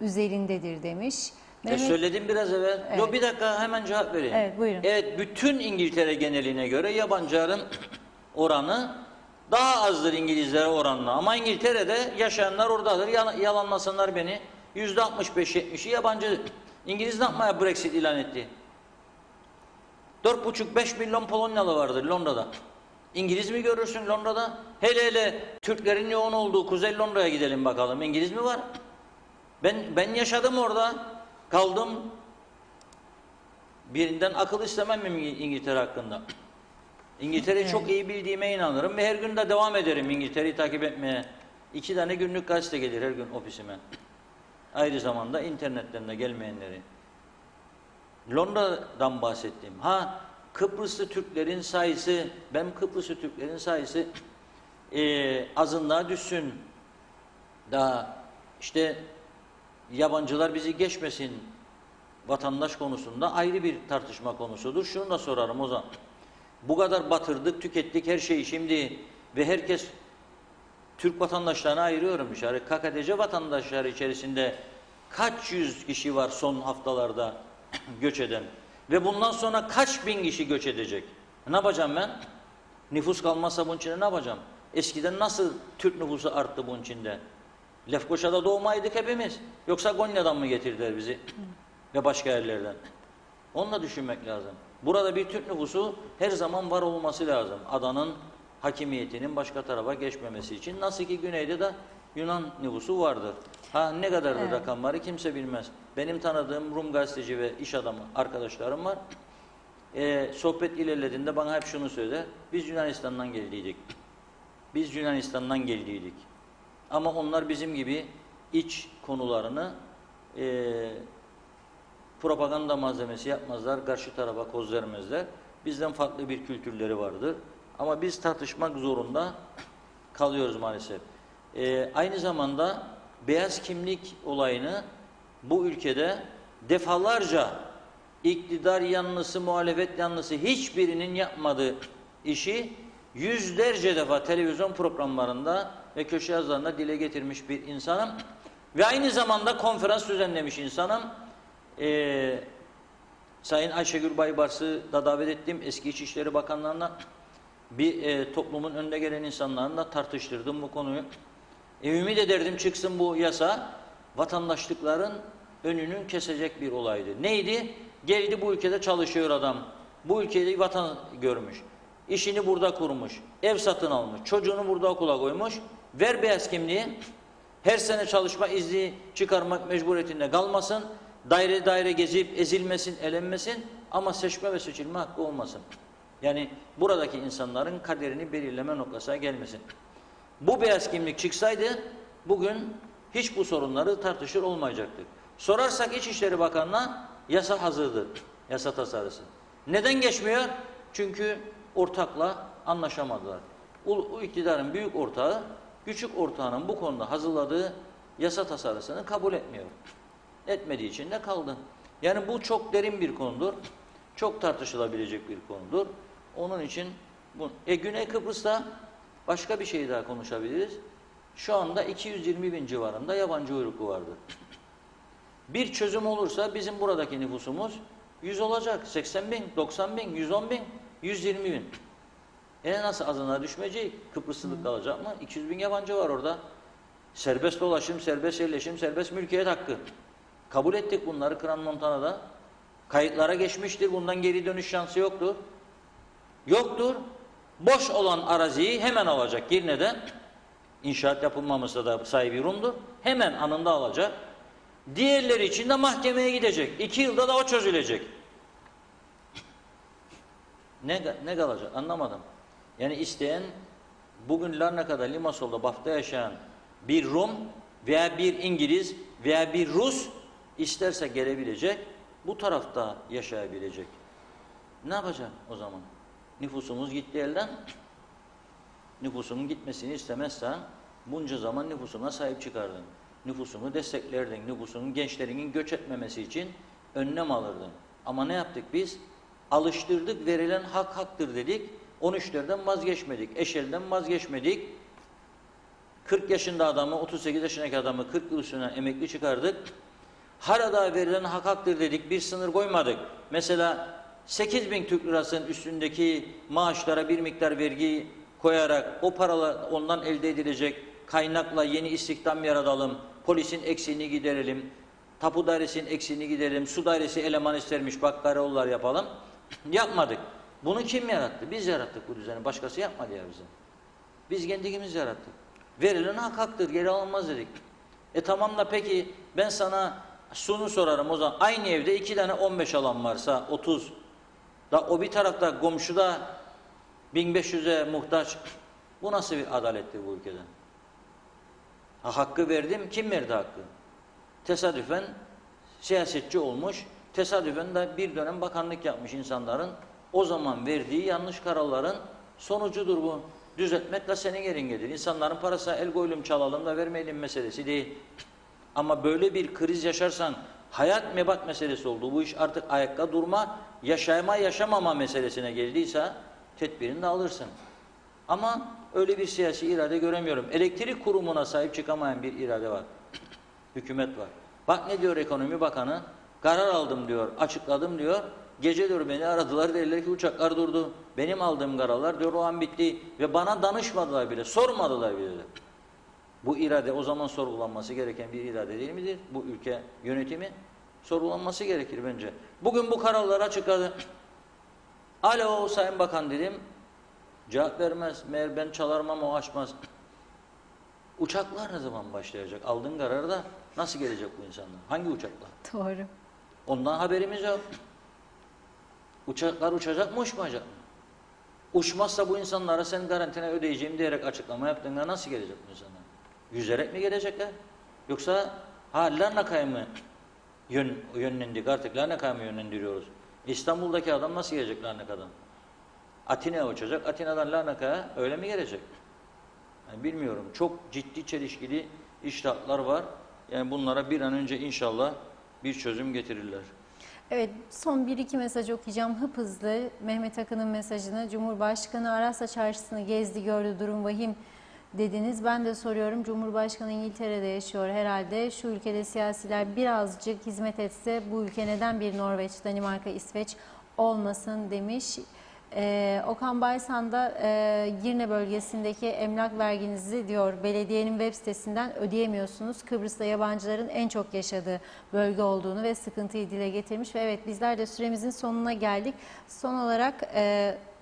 üzerindedir demiş. Söyledim biraz evvel. Evet. Yo, bir dakika hemen cevap vereyim. Evet, buyurun. Evet, bütün İngiltere geneline göre yabancıların oranı daha azdır İngilizlere oranla. Ama İngiltere'de yaşayanlar oradadır. Yalanlasınlar beni. %65-70'i yabancı. İngiliz ne yapmaya Brexit ilan etti? 4,5-5 milyon Polonyalı vardır Londra'da. İngiliz mi görürsün Londra'da? Hele Türklerin yoğun olduğu Kuzey Londra'ya gidelim bakalım. İngiliz mi var? Ben yaşadım orada. Kaldım. Birinden akıl istemem mi İngiltere hakkında? İngiltere'yi çok iyi bildiğime inanırım ve her gün de devam ederim İngiltere'yi takip etmeye. 2 tane günlük gazete gelir her gün ofisime. Ayrı zamanda internetten de gelmeyenleri. Londra'dan bahsettim. Kıbrıslı Türklerin sayısı, ben Kıbrıslı Türklerin sayısı azınlığa düşsün. Daha işte yabancılar bizi geçmesin vatandaş konusunda ayrı bir tartışma konusudur. Şunu da sorarım o zaman. Bu kadar batırdık, tükettik her şeyi şimdi ve herkes Türk vatandaşlarına ayırıyorum dışarı. KKTC vatandaşları içerisinde kaç yüz kişi var son haftalarda göç eden ve bundan sonra kaç bin kişi göç edecek? Ne yapacağım ben? Nüfus kalmazsa bunun içinde ne yapacağım? Eskiden nasıl Türk nüfusu arttı bunun içinde? Lefkoşa'da doğmaydık hepimiz. Yoksa Konya'dan mı getirdiler bizi? Ve başka yerlerden. Onu da düşünmek lazım. Burada bir Türk nüfusu her zaman var olması lazım. Adanın hakimiyetinin başka tarafa geçmemesi için. Nasıl ki güneyde de Yunan nüfusu vardır. Ne kadardır rakamları kimse bilmez. Benim tanıdığım Rum gazeteci ve iş adamı arkadaşlarım var. Sohbet ilerlediğinde bana hep şunu söyler. Biz Yunanistan'dan geldiydik. Biz Yunanistan'dan geldiydik. Ama onlar bizim gibi iç konularını propaganda malzemesi yapmazlar, karşı tarafa koz vermezler. Bizden farklı bir kültürleri vardır. Ama biz tartışmak zorunda kalıyoruz maalesef. Aynı zamanda beyaz kimlik olayını bu ülkede defalarca iktidar yanlısı, muhalefet yanlısı hiçbirinin yapmadığı işi yüzlerce defa televizyon programlarında ve köşe yazılarında dile getirmiş bir insanım. Ve aynı zamanda konferans düzenlemiş insanım. Sayın Ayşegül Baybars'ı da davet ettim. Eski İçişleri Bakanlarına bir toplumun önde gelen insanlarla tartıştırdım bu konuyu. Ümit ederdim çıksın bu yasa. Vatandaşlıkların önünün kesecek bir olaydı. Neydi? Geldi bu ülkede çalışıyor adam. Bu ülkede vatan görmüş. İşini burada kurmuş. Ev satın almış. Çocuğunu burada okula koymuş. Ver beyaz kimliği. Her sene çalışma izni çıkarmak mecburiyetinde kalmasın. Daire daire gezip ezilmesin, elenmesin ama seçme ve seçilme hakkı olmasın. Yani buradaki insanların kaderini belirleme noktasına gelmesin. Bu beyaz kimlik çıksaydı bugün hiç bu sorunları tartışır olmayacaktık. Sorarsak İçişleri Bakanı'na yasa hazırdır, yasa tasarısı. Neden geçmiyor? Çünkü ortakla anlaşamadılar. O iktidarın büyük ortağı, küçük ortağının bu konuda hazırladığı yasa tasarısını kabul etmiyor. Etmediği için de kaldı. Yani bu çok derin bir konudur. Çok tartışılabilecek bir konudur. Onun için Güney Kıbrıs'ta başka bir şey daha konuşabiliriz. Şu anda 220 bin civarında yabancı uyruklu vardır. Bir çözüm olursa bizim buradaki nüfusumuz 100 olacak. 80 bin, 90 bin, 110 bin, 120 bin. Nasıl azına düşmeyecek? Kıbrıslılık kalacak mı? 200 bin yabancı var orada. Serbest dolaşım, serbest yerleşim, serbest mülkiyet hakkı. Kabul ettik bunları Crans-Montana'da. Kayıtlara geçmiştir. Bundan geri dönüş şansı yoktur. Yoktur. Boş olan araziyi hemen alacak. Girne'de inşaat yapılmamışsa da sahibi Rum'dur. Hemen anında alacak. Diğerleri için de mahkemeye gidecek. 2 yılda da o çözülecek. Ne kalacak? Anlamadım. Yani isteyen bugün Larnaka'da, Limassol'da, Baf'ta yaşayan bir Rum veya bir İngiliz veya bir Rus isterse gelebilecek, bu tarafta yaşayabilecek. Ne yapacak o zaman? Nüfusumuz gitti elden. Nüfusunun gitmesini istemezsen bunca zaman nüfusuna sahip çıkardın. Nüfusunu desteklerdin. Nüfusunun, gençlerinin göç etmemesi için önlem alırdın. Ama ne yaptık biz? Alıştırdık, verilen hak haktır dedik. 13'lerden vazgeçmedik. Eşelden vazgeçmedik. 40 yaşında adamı, 38 yaşındaki adamı 40 yıl üstüne emekli çıkardık. Harada verilen hak haktır dedik. Bir sınır koymadık. Mesela 8 bin Türk lirasının üstündeki maaşlara bir miktar vergi koyarak o paralar ondan elde edilecek kaynakla yeni istihdam yaratalım. Polisin eksiğini giderelim. Tapu dairesinin eksiğini giderelim. Su dairesi eleman istermiş. Bak karayollar yapalım. Yapmadık. Bunu kim yarattı? Biz yarattık bu düzeni. Başkası yapmadı ya bize. Biz kendimiz yarattık. Verilen hak haktır. Geri alınmaz dedik. Tamam da peki ben sana şunu sorarım o zaman. Aynı evde 2 tane 15 alan varsa 30. Da o bir tarafta komşuda 1500'e muhtaç. Bu nasıl bir adalettir bu ülkede? Hakkı verdim. Kim verdi hakkı? Tesadüfen siyasetçi olmuş. Tesadüfen de bir dönem bakanlık yapmış insanların. O zaman verdiği yanlış kararların sonucudur bu. Düzeltmek de senin yerindedir. İnsanların parasına el koyalım, çalalım da vermeyelim meselesi değil. Ama böyle bir kriz yaşarsan hayat mebat meselesi oldu. Bu iş artık ayakta durma, yaşama yaşamama meselesine geldiyse tedbirini de alırsın. Ama öyle bir siyasi irade göremiyorum. Elektrik kurumuna sahip çıkamayan bir irade var. Hükümet var. Bak ne diyor Ekonomi Bakanı? Karar aldım diyor, açıkladım diyor. Gece diyor beni aradılar, dediler ki uçaklar durdu. Benim aldığım kararlar diyor o an bitti. Ve bana danışmadılar bile, sormadılar bile. Bu irade o zaman sorgulanması gereken bir irade değil midir? Bu ülke yönetimi sorgulanması gerekir bence. Bugün bu kararları açıkladı. Alo Sayın Bakan dedim. Cevap vermez. Meğer ben çalarmam o açmaz. Uçaklar ne zaman başlayacak? Aldığın kararı da nasıl gelecek bu insanlar? Hangi uçaklar? Doğru. Ondan haberimiz yok. Uçaklar uçacak mı uçmayacak mı? Uçmazsa bu insanlara sen garantina ödeyeceğim diyerek açıklama yaptığında nasıl gelecek bu insanlar? Yüzerek mi gelecekler? Yoksa Larnaka'ya mı yönlendik artık? Larnaka'ya mı yönlendiriyoruz? İstanbul'daki adam nasıl gelecek Larnaka'dan? Atina'ya uçacak. Atina'dan Larnaka'ya öyle mi gelecek? Yani bilmiyorum. Çok ciddi çelişkili iştahatlar var. Yani bunlara bir an önce inşallah bir çözüm getirirler. Evet, son 1-2 mesaj okuyacağım hızlı. Mehmet Akın'ın mesajını. Cumhurbaşkanı Aras'a çarşısını gezdi, gördü, durum vahim dediniz. Ben de soruyorum, Cumhurbaşkanı İngiltere'de yaşıyor herhalde. Şu ülkede siyasiler birazcık hizmet etse bu ülke neden bir Norveç, Danimarka, İsveç olmasın demiş. Okan Baysan da Girne bölgesindeki emlak verginizi diyor belediyenin web sitesinden ödeyemiyorsunuz. Kıbrıs'ta yabancıların en çok yaşadığı bölge olduğunu ve sıkıntıyı dile getirmiş. Ve evet bizler de süremizin sonuna geldik. Son olarak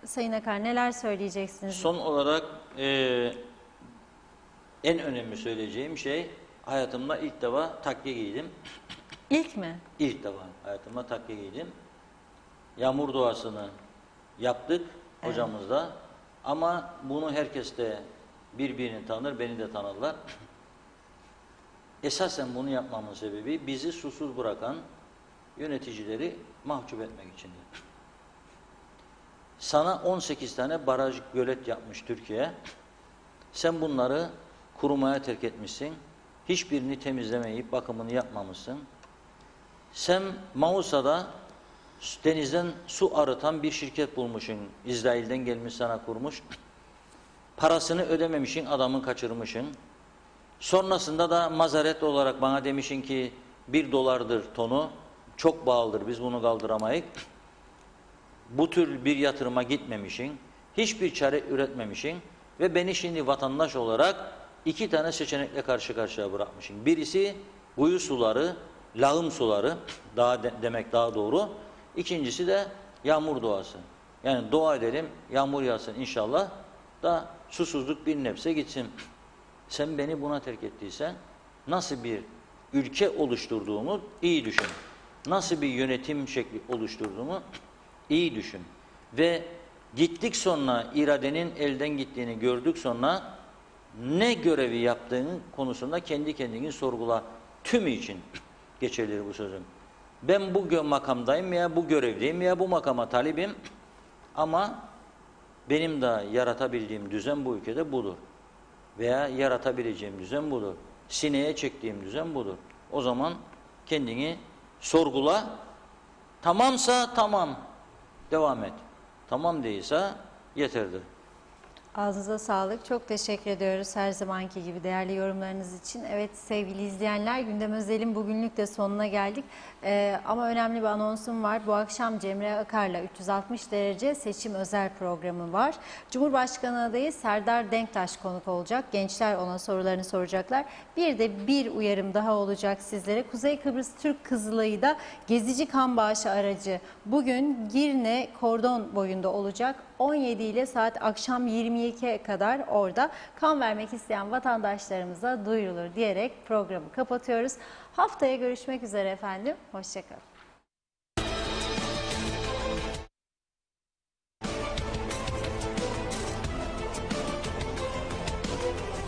Sayın Akar neler söyleyeceksiniz? Son olarak en önemli söyleyeceğim şey hayatımda ilk defa takke giydim. İlk mi? İlk defa hayatımda takke giydim. Yağmur duasını yaptık. hocamız da. Ama bunu herkes de birbirini tanır, beni de tanırlar. Esasen bunu yapmamın sebebi bizi susuz bırakan yöneticileri mahcup etmek içindir. Sana 18 tane baraj, gölet yapmış Türkiye. Sen bunları kurumaya terk etmişsin. Hiçbirini temizlemeyip bakımını yapmamışsın. Sen Mausa'da denizden su arıtan bir şirket bulmuşsun. İsrail'den gelmiş sana kurmuş. Parasını ödememişsin, adamı kaçırmışsın. Sonrasında da mazaret olarak bana demişsin ki 1 dolardır tonu, çok pahalıdır, biz bunu kaldıramayız. Bu tür bir yatırıma gitmemişsin, hiçbir çare üretmemişsin ve beni şimdi vatandaş olarak 2 tane seçenekle karşı karşıya bırakmışsın. Birisi kuyu suları, lağım suları, demek daha doğru. İkincisi de yağmur duası. Yani dua edelim, yağmur yağsın inşallah da susuzluk bir nebze gitsin. Sen beni buna terk ettiysen nasıl bir ülke oluşturduğumu iyi düşün. Nasıl bir yönetim şekli oluşturduğumu iyi düşün. Ve gittik sonra iradenin elden gittiğini gördük sonra ne görevi yaptığını konusunda kendi kendini sorgula. Tümü için geçerlidir bu sözüm. Ben bu makamdayım ya bu görevdeyim ya bu makama talibim ama benim de yaratabildiğim düzen bu ülkede budur. Veya yaratabileceğim düzen budur. Sineye çektiğim düzen budur. O zaman kendini sorgula. Tamamsa tamam. Devam et. Tamam değilse yeterdir. Ağzınıza sağlık. Çok teşekkür ediyoruz her zamanki gibi değerli yorumlarınız için. Evet sevgili izleyenler, Gündem Özel'in bugünlük de sonuna geldik. Ama önemli bir anonsum var. Bu akşam Cemre Akar'la 360 derece seçim özel programı var. Cumhurbaşkanı adayı Serdar Denktaş konuk olacak. Gençler ona sorularını soracaklar. Bir de bir uyarım daha olacak sizlere. Kuzey Kıbrıs Türk Kızılayı da gezici kan bağışı aracı bugün Girne kordon boyunda olacak. 17 ile saat akşam 22'ye kadar orada kan vermek isteyen vatandaşlarımıza duyurulur diyerek programı kapatıyoruz. Haftaya görüşmek üzere efendim. Hoşça kalın.